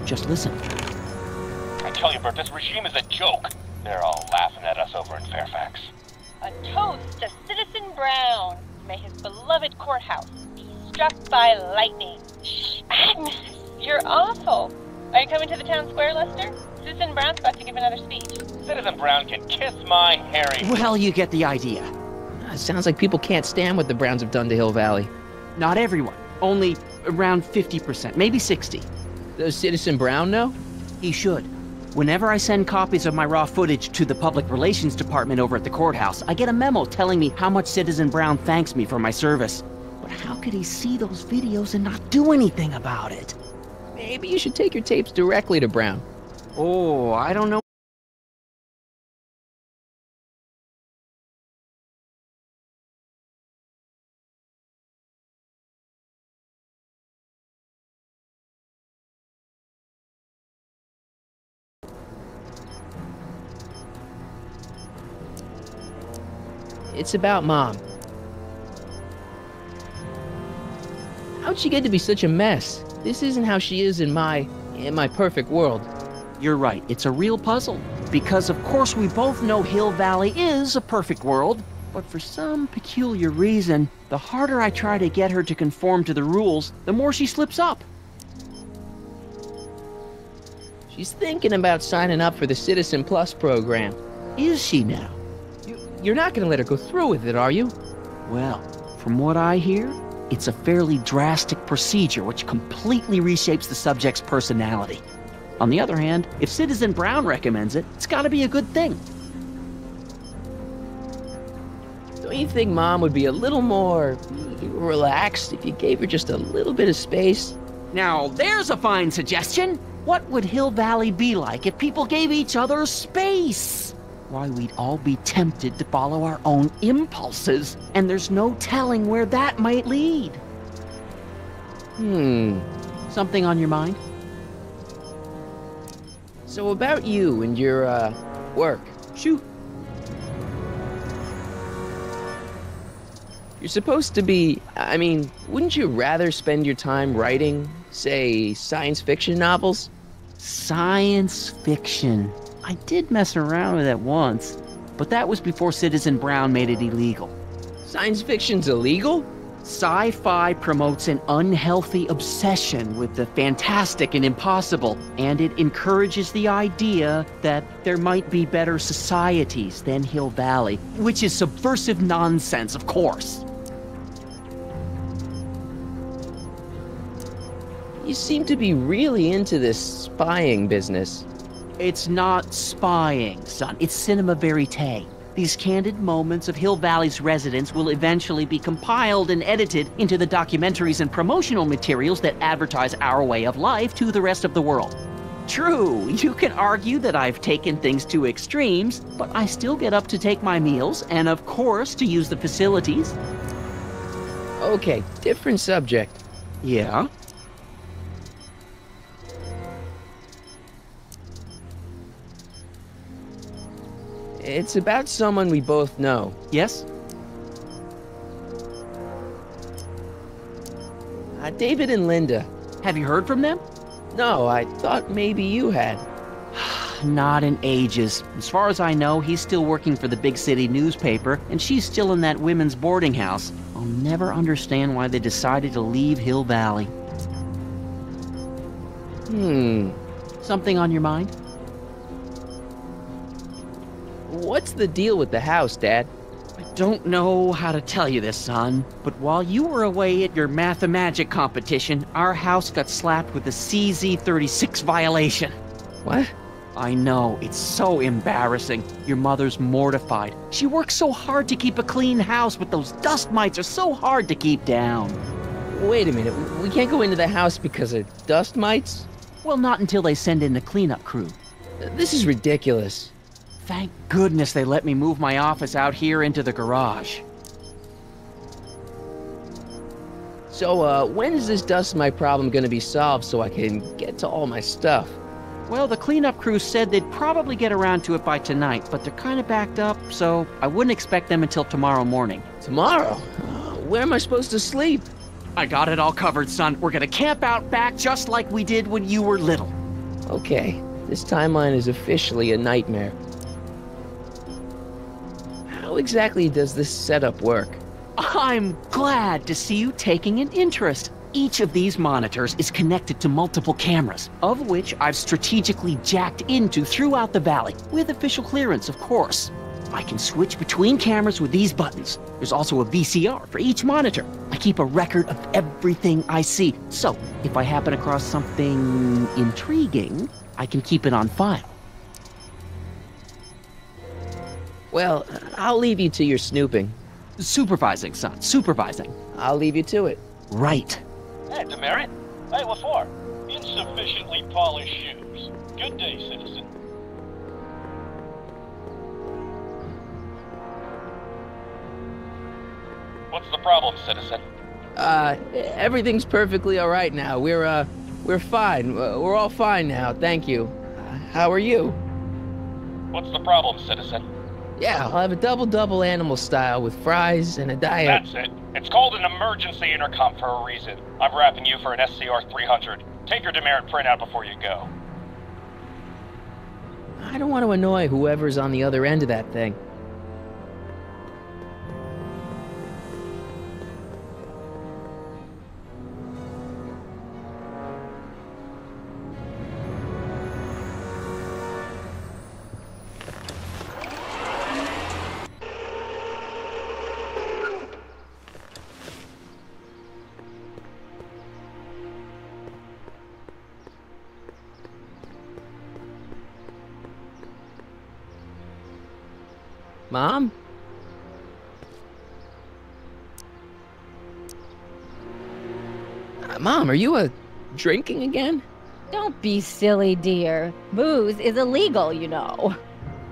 just listen. I tell you, Bert, this regime is a joke. They're all laughing at us over in Fairfax. A toast to Citizen Brown. May his beloved courthouse be struck by lightning. Shh, Agnes, you're awful. Are you coming to the town square, Lester? Citizen Brown's about to give another speech. Citizen Brown can kiss my hairy... Well, you get the idea. It sounds like people can't stand what the Browns have done to Hill Valley. Not everyone. Only around 50%, maybe 60. Does Citizen Brown know? He should. Whenever I send copies of my raw footage to the Public Relations Department over at the courthouse, I get a memo telling me how much Citizen Brown thanks me for my service. But how could he see those videos and not do anything about it? Maybe you should take your tapes directly to Brown. Oh, I don't know. It's about Mom. How'd she get to be such a mess? This isn't how she is in my perfect world. You're right, it's a real puzzle. Because of course we both know Hill Valley is a perfect world, but for some peculiar reason, the harder I try to get her to conform to the rules, the more she slips up. She's thinking about signing up for the Citizen Plus program. Is she now? You're not gonna let her go through with it, are you? Well, from what I hear, it's a fairly drastic procedure which completely reshapes the subject's personality. On the other hand, if Citizen Brown recommends it, it's gotta be a good thing. Don't you think Mom would be a little more relaxed if you gave her just a little bit of space? Now, there's a fine suggestion. What would Hill Valley be like if people gave each other space? Why, we'd all be tempted to follow our own impulses, and there's no telling where that might lead. Something on your mind? So about you and your, work. Shoot. You're supposed to be, I mean, wouldn't you rather spend your time writing, say, science fiction novels? Science fiction. I did mess around with it once, but that was before Citizen Brown made it illegal. Science fiction's illegal? Sci-fi promotes an unhealthy obsession with the fantastic and impossible, and it encourages the idea that there might be better societies than Hill Valley, which is subversive nonsense, of course. You seem to be really into this spying business. It's not spying, son. It's cinema verite. These candid moments of Hill Valley's residents will eventually be compiled and edited into the documentaries and promotional materials that advertise our way of life to the rest of the world. True, you can argue that I've taken things to extremes, but I still get up to take my meals and, of course, to use the facilities. Okay, different subject. Yeah? It's about someone we both know. Yes? David and Linda. Have you heard from them? No, I thought maybe you had. Not in ages. As far as I know, he's still working for the big city newspaper, and she's still in that women's boarding house. I'll never understand why they decided to leave Hill Valley. Something on your mind? What's the deal with the house, Dad? I don't know how to tell you this, son, but while you were away at your math-magic competition, our house got slapped with a CZ36 violation. What? I know, it's so embarrassing. Your mother's mortified. She works so hard to keep a clean house, but those dust mites are so hard to keep down. Wait a minute, we can't go into the house because of dust mites? Well, not until they send in the cleanup crew. This is ridiculous. Thank goodness they let me move my office out here into the garage. So, when is this dust mite problem gonna be solved so I can get to all my stuff? Well, the cleanup crew said they'd probably get around to it by tonight, but they're kind of backed up, so I wouldn't expect them until tomorrow morning. Tomorrow? Where am I supposed to sleep? I got it all covered, son. We're gonna camp out back just like we did when you were little. Okay, this timeline is officially a nightmare. How exactly does this setup work? I'm glad to see you taking an interest. Each of these monitors is connected to multiple cameras, of which I've strategically jacked into throughout the valley, with official clearance, of course. I can switch between cameras with these buttons. There's also a VCR for each monitor. I keep a record of everything I see, so if I happen across something intriguing, I can keep it on file. Well, I'll leave you to your snooping. Supervising, son, supervising. I'll leave you to it. Right. Hey, Demerit. Hey, what for? Insufficiently polished shoes. Good day, citizen. What's the problem, citizen? Everything's perfectly all right now. We're fine. We're all fine now, thank you. How are you? What's the problem, citizen? Yeah, I'll have a double animal style with fries and a diet. That's it. It's called an emergency intercom for a reason. I'm wrapping you for an SCR 300. Take your demerit printout before you go. I don't want to annoy whoever's on the other end of that thing. Mom? Mom, are you drinking again? Don't be silly, dear. Booze is illegal, you know.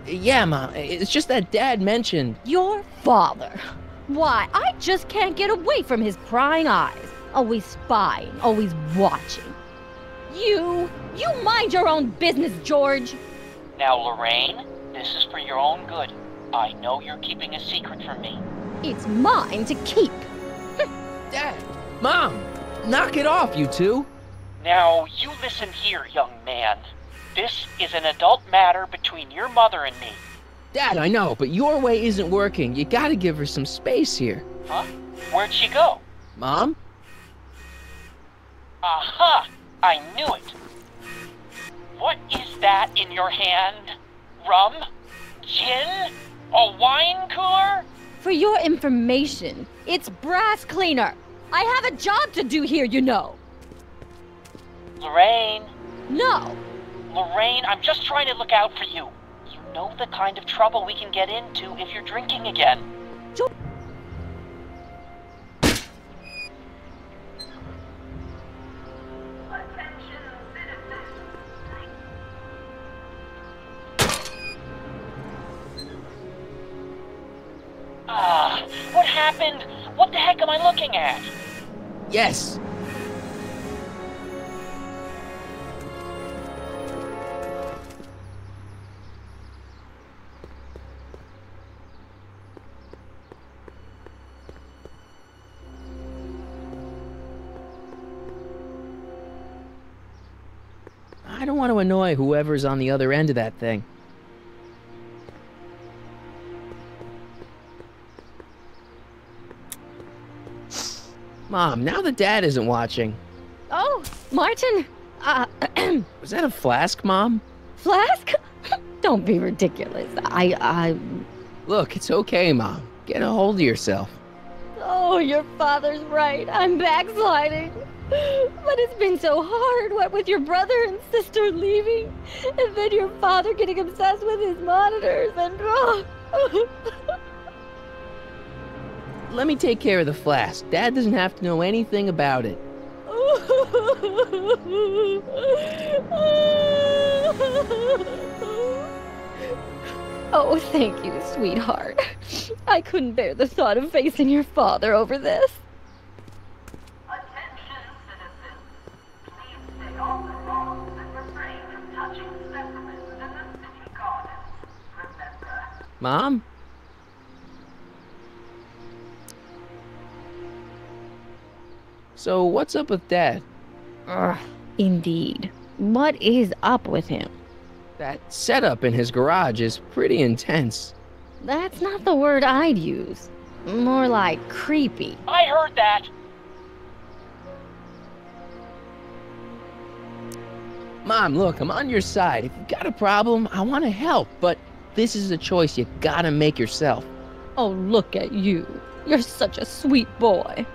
Yeah, Mom. It's just that Dad mentioned... Your father. Why, I just can't get away from his prying eyes. Always spying, always watching. You mind your own business, George. Now, Lorraine, this is for your own good. I know you're keeping a secret from me. It's mine to keep. Dad! Mom! Knock it off, you two! Now, you listen here, young man. This is an adult matter between your mother and me. Dad, I know, but your way isn't working. You gotta give her some space here. Huh? Where'd she go? Mom? Aha! I knew it. What is that in your hand? Rum? Gin? A wine cooler? For your information, it's brass cleaner. I have a job to do here, you know. Lorraine. No. Lorraine, I'm just trying to look out for you. You know the kind of trouble we can get into if you're drinking again. What happened? What the heck am I looking at? Yes. I don't want to annoy whoever's on the other end of that thing. Mom, now that Dad isn't watching. Oh, Martin. Was that a flask, Mom? Flask? Don't be ridiculous. Look, it's okay, Mom. Get a hold of yourself. Oh, your father's right. I'm backsliding. But it's been so hard, what with your brother and sister leaving, and then your father getting obsessed with his monitors, and Let me take care of the flask. Dad doesn't have to know anything about it. Oh, thank you, sweetheart. I couldn't bear the thought of facing your father over this. Attention, citizens. Please stay off the lawns and refrain from touching specimens in the city gardens. Remember. Mom? So, what's up with Dad? Indeed. What is up with him? That setup in his garage is pretty intense. That's not the word I'd use. More like creepy. I heard that. Mom, look, I'm on your side. If you've got a problem, I want to help, but This is a choice you gotta make yourself. Oh, look at you. You're such a sweet boy.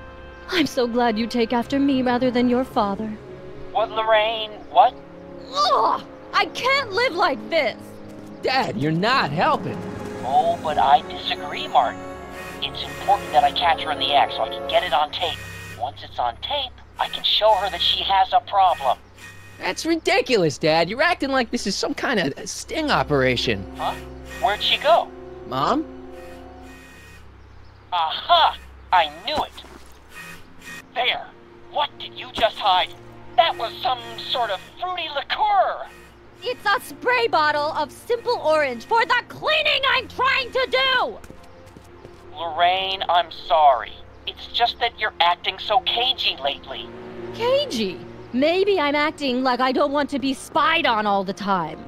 I'm so glad you take after me rather than your father. What, Lorraine? What? Ugh! I can't live like this! Dad, you're not helping. Oh, but I disagree, Martin. It's important that I catch her in the act so I can get it on tape. Once it's on tape, I can show her that she has a problem. That's ridiculous, Dad. You're acting like this is some kind of sting operation. Huh? Where'd she go? Mom? Aha! I knew it! There! What did you just hide? That was some sort of fruity liqueur! It's a spray bottle of simple orange for the cleaning I'm trying to do! Lorraine, I'm sorry. It's just that you're acting so cagey lately. Cagey? Maybe I'm acting like I don't want to be spied on all the time.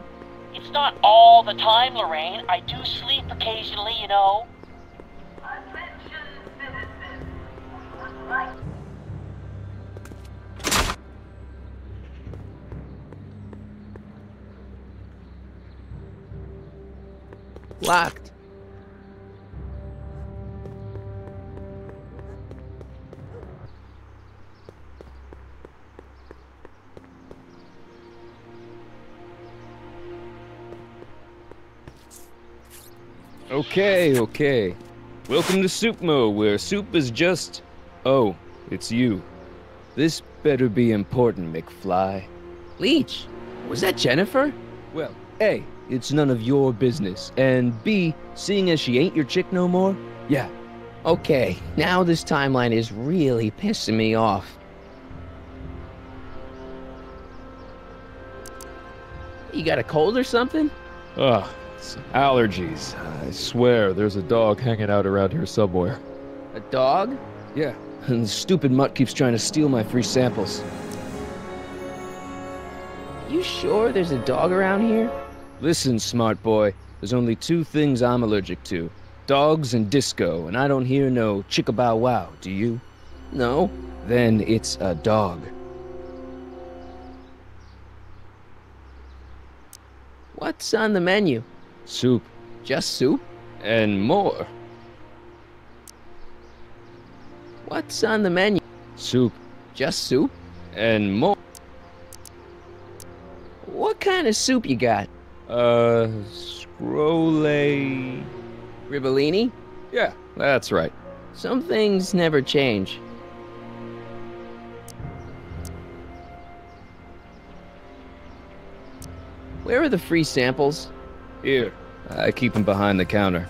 It's not all the time, Lorraine. I do sleep occasionally, you know. Attention, citizens. We would like Locked. Okay. Welcome to Soupmo, where soup is just... Oh, it's you. This better be important, McFly. Leech, was that Jennifer? Well, A, it's none of your business, and B, seeing as she ain't your chick no more, yeah. Okay, now this timeline is really pissing me off. You got a cold or something? Ugh, it's allergies. I swear there's a dog hanging out around here somewhere. A dog? Yeah, and the stupid mutt keeps trying to steal my free samples. You sure there's a dog around here? Listen, smart boy, there's only two things I'm allergic to. Dogs and disco, and I don't hear no chicka-bow wow, do you? No. Then it's a dog. What's on the menu? Soup. Just soup? And more. What's on the menu? Soup. Just soup? And more. What kind of soup you got? Scrolle... Ribellini? Yeah, that's right. Some things never change. Where are the free samples? Here. I keep them behind the counter.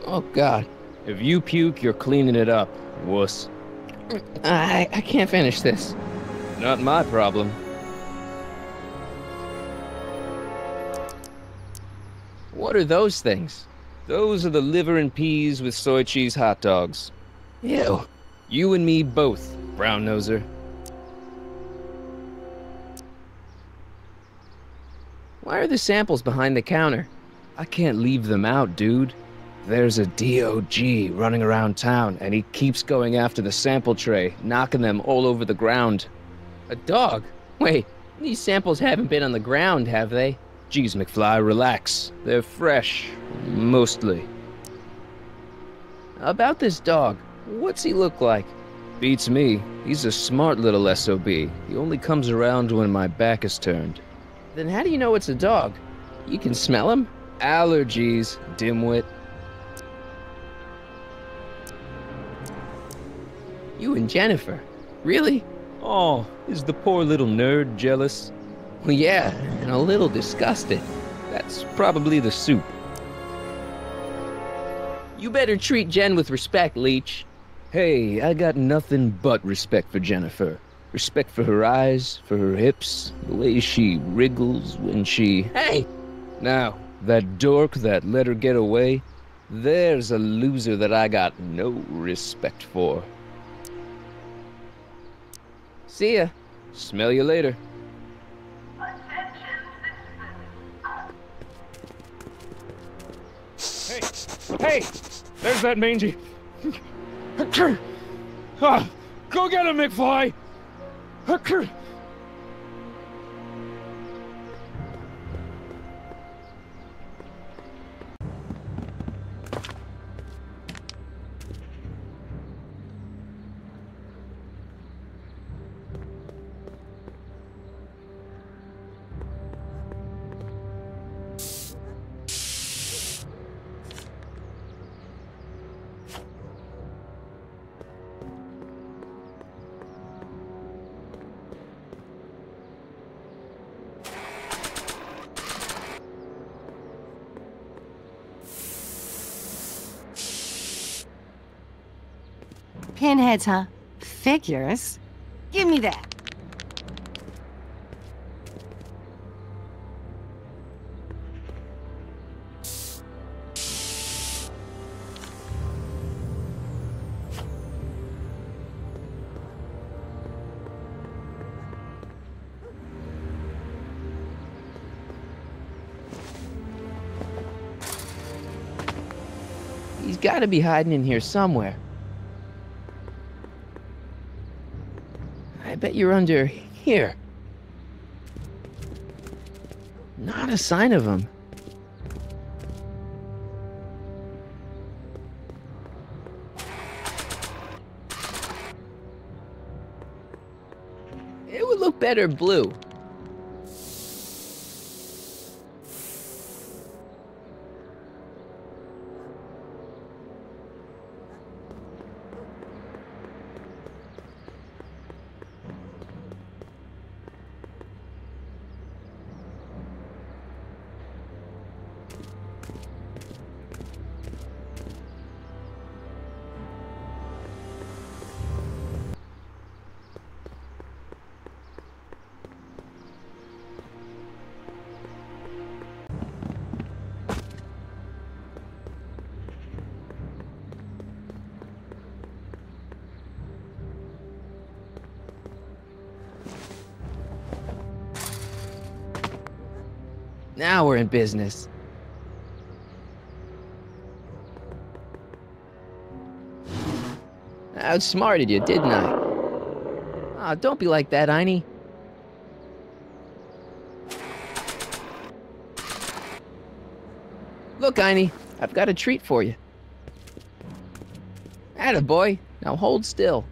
Oh, God. If you puke, you're cleaning it up, wuss. I can't finish this. Not my problem. What are those things? Those are the liver and peas with soy cheese hot dogs. Ew. You and me both, brown noser. Why are the samples behind the counter? I can't leave them out, dude. There's a DOG running around town, and he keeps going after the sample tray, knocking them all over the ground. A dog? Wait, these samples haven't been on the ground, have they? Geez, McFly, relax. They're fresh. Mostly. About this dog, what's he look like? Beats me. He's a smart little SOB. He only comes around when my back is turned. Then how do you know it's a dog? You can smell him? Allergies, dimwit. You and Jennifer? Really? Oh, is the poor little nerd jealous? Well, yeah, and a little disgusted. That's probably the soup. You better treat Jen with respect, Leech. Hey, I got nothing but respect for Jennifer. Respect for her eyes, for her hips, the way she wriggles when she... Hey! Now, that dork that let her get away, there's a loser that I got no respect for. See ya. Smell you later. Hey! There's that mangy... Ah, go get him, McFly! Pinheads, huh? Figures? Give me that. He's got to be hiding in here somewhere. I bet you're under here. Not a sign of him. It would look better blue. Now we're in business. I outsmarted you, didn't I? Ah, don't be like that, Einie. Look, Einie, I've got a treat for you. Attaboy, now hold still.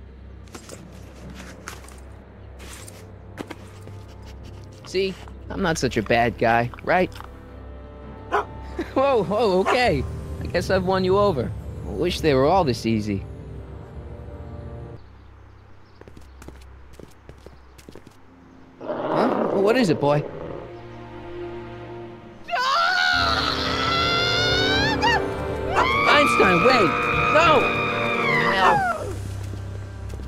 See? I'm not such a bad guy, right? Whoa, okay. I guess I've won you over. I wish they were all this easy. Huh? What is it, boy? Einstein, wait! No! Help!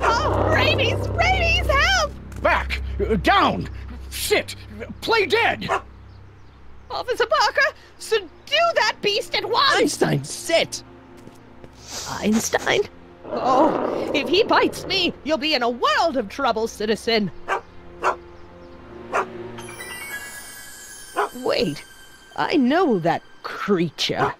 Oh, rabies! Rabies, help! Back! Down! Sit! Play dead! Officer Parker, subdue that beast at once! Einstein, sit! Einstein? Oh, if he bites me, you'll be in a world of trouble, citizen. Wait, I know that creature.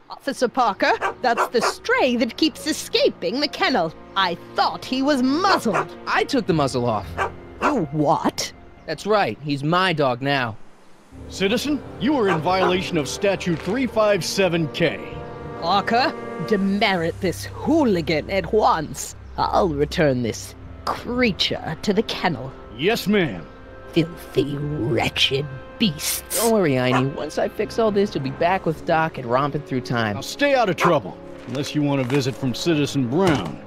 Officer Parker, that's the stray that keeps escaping the kennel. I thought he was muzzled. I took the muzzle off. You what? That's right, he's my dog now. Citizen, you are in violation of Statute 357K. Parker, demerit this hooligan at once. I'll return this creature to the kennel. Yes, ma'am. Filthy, wretched beasts. Don't worry, Einie. Once I fix all this, you'll be back with Doc and romping through time. Now stay out of trouble, unless you want a visit from Citizen Brown.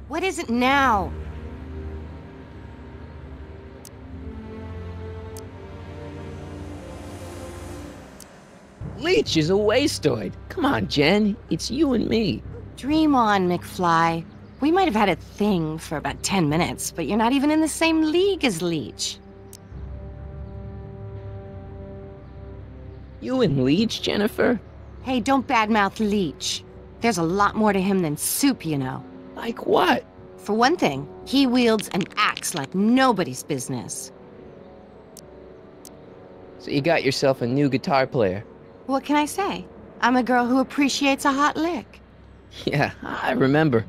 What is it now? Leech is a wastoid. Come on, Jen. It's you and me. Dream on, McFly. We might have had a thing for about 10 minutes, but you're not even in the same league as Leech. You and Leech, Jennifer? Hey, don't badmouth Leech. There's a lot more to him than soup, you know. Like what? For one thing, he wields an axe like nobody's business. So you got yourself a new guitar player. What can I say? I'm a girl who appreciates a hot lick. Yeah, I remember.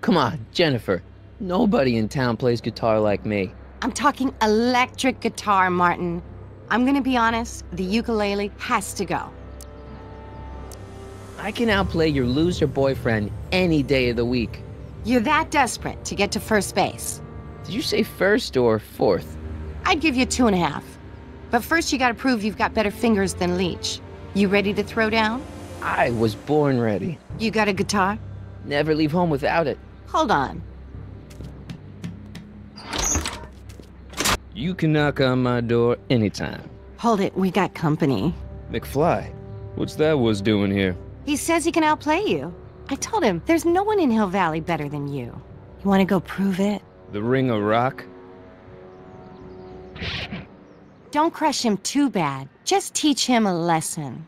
Come on, Jennifer. Nobody in town plays guitar like me. I'm talking electric guitar, Martin. I'm gonna be honest, the ukulele has to go. I can outplay your loser boyfriend any day of the week. You're that desperate to get to first base. Did you say first or fourth? I'd give you 2.5. But first you gotta prove you've got better fingers than Leech. You ready to throw down? I was born ready. You got a guitar? Never leave home without it. Hold on. You can knock on my door anytime. Hold it, we got company. McFly, what's that was doing here? He says he can outplay you. I told him, there's no one in Hill Valley better than you. You wanna go prove it? The Ring of Rock? Don't crush him too bad. Just teach him a lesson.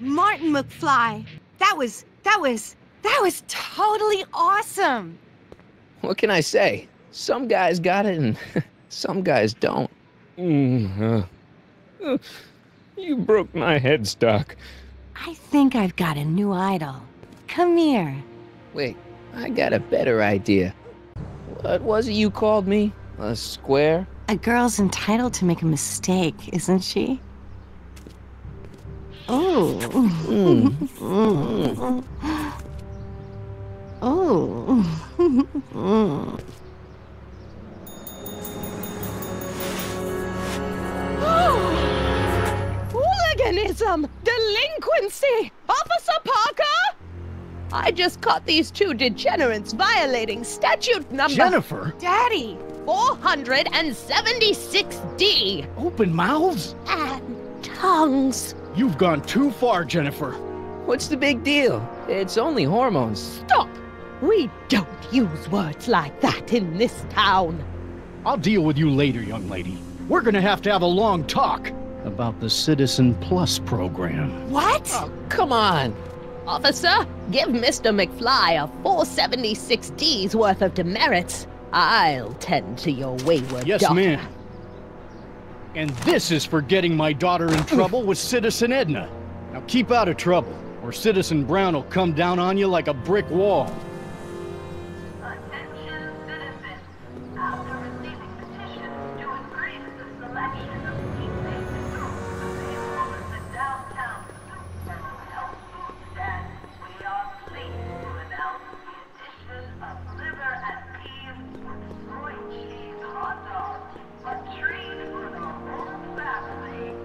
Martin McFly, that was totally awesome. What can I say? Some guys got it and some guys don't. You broke my headstock. I think I've got a new idol. Come here. Wait, I got a better idea. What was it you called me? A square? A girl's entitled to make a mistake, isn't she? Oh. Oh. Hooliganism! Delinquency! Officer Parker! I just caught these two degenerates violating statute number... Jennifer! Daddy! 476D! Open mouths? And tongues. You've gone too far, Jennifer. What's the big deal? It's only hormones. Stop! We don't use words like that in this town. I'll deal with you later, young lady. We're gonna have to have a long talk about the Citizen Plus program. What? Oh, come on. Officer, give Mr. McFly a 476D's worth of demerits. I'll tend to your wayward Yes, daughter. ma'am. And this is for getting my daughter in trouble with Citizen Edna. Now keep out of trouble, or Citizen Brown will come down on you like a brick wall. Attention citizens. After receiving petitions to increase the selection of meat-based foods available at the downtown super health food stand, we are pleased to announce the addition of liver and peas with soy cheese hot dogs. A treat for the whole family.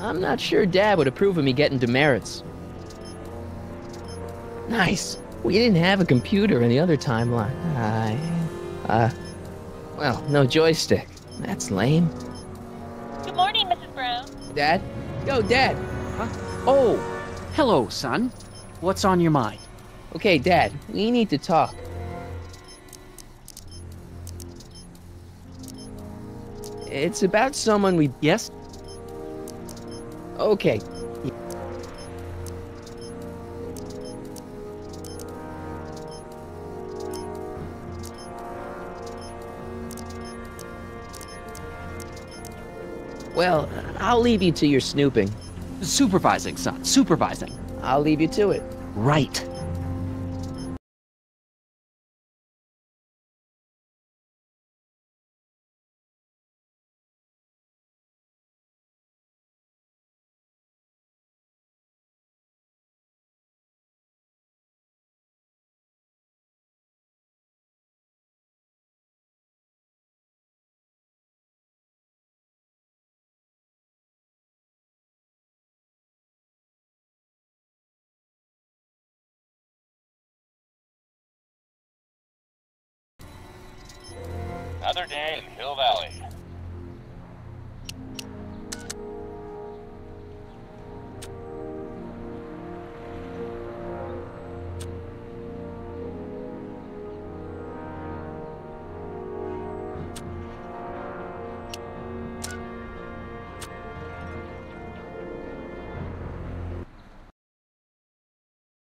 I'm not sure Dad would approve of me getting demerits. Nice. We didn't have a computer in the other timeline. Well, no joystick. That's lame. Good morning, Mrs. Brown. Dad? Yo, Dad! Huh? Oh! Hello, son. What's on your mind? Okay, Dad, we need to talk. It's about someone we... Yes? Okay. Well, I'll leave you to your snooping. Supervising, son. Supervising. I'll leave you to it. Right. Another day in Hill Valley.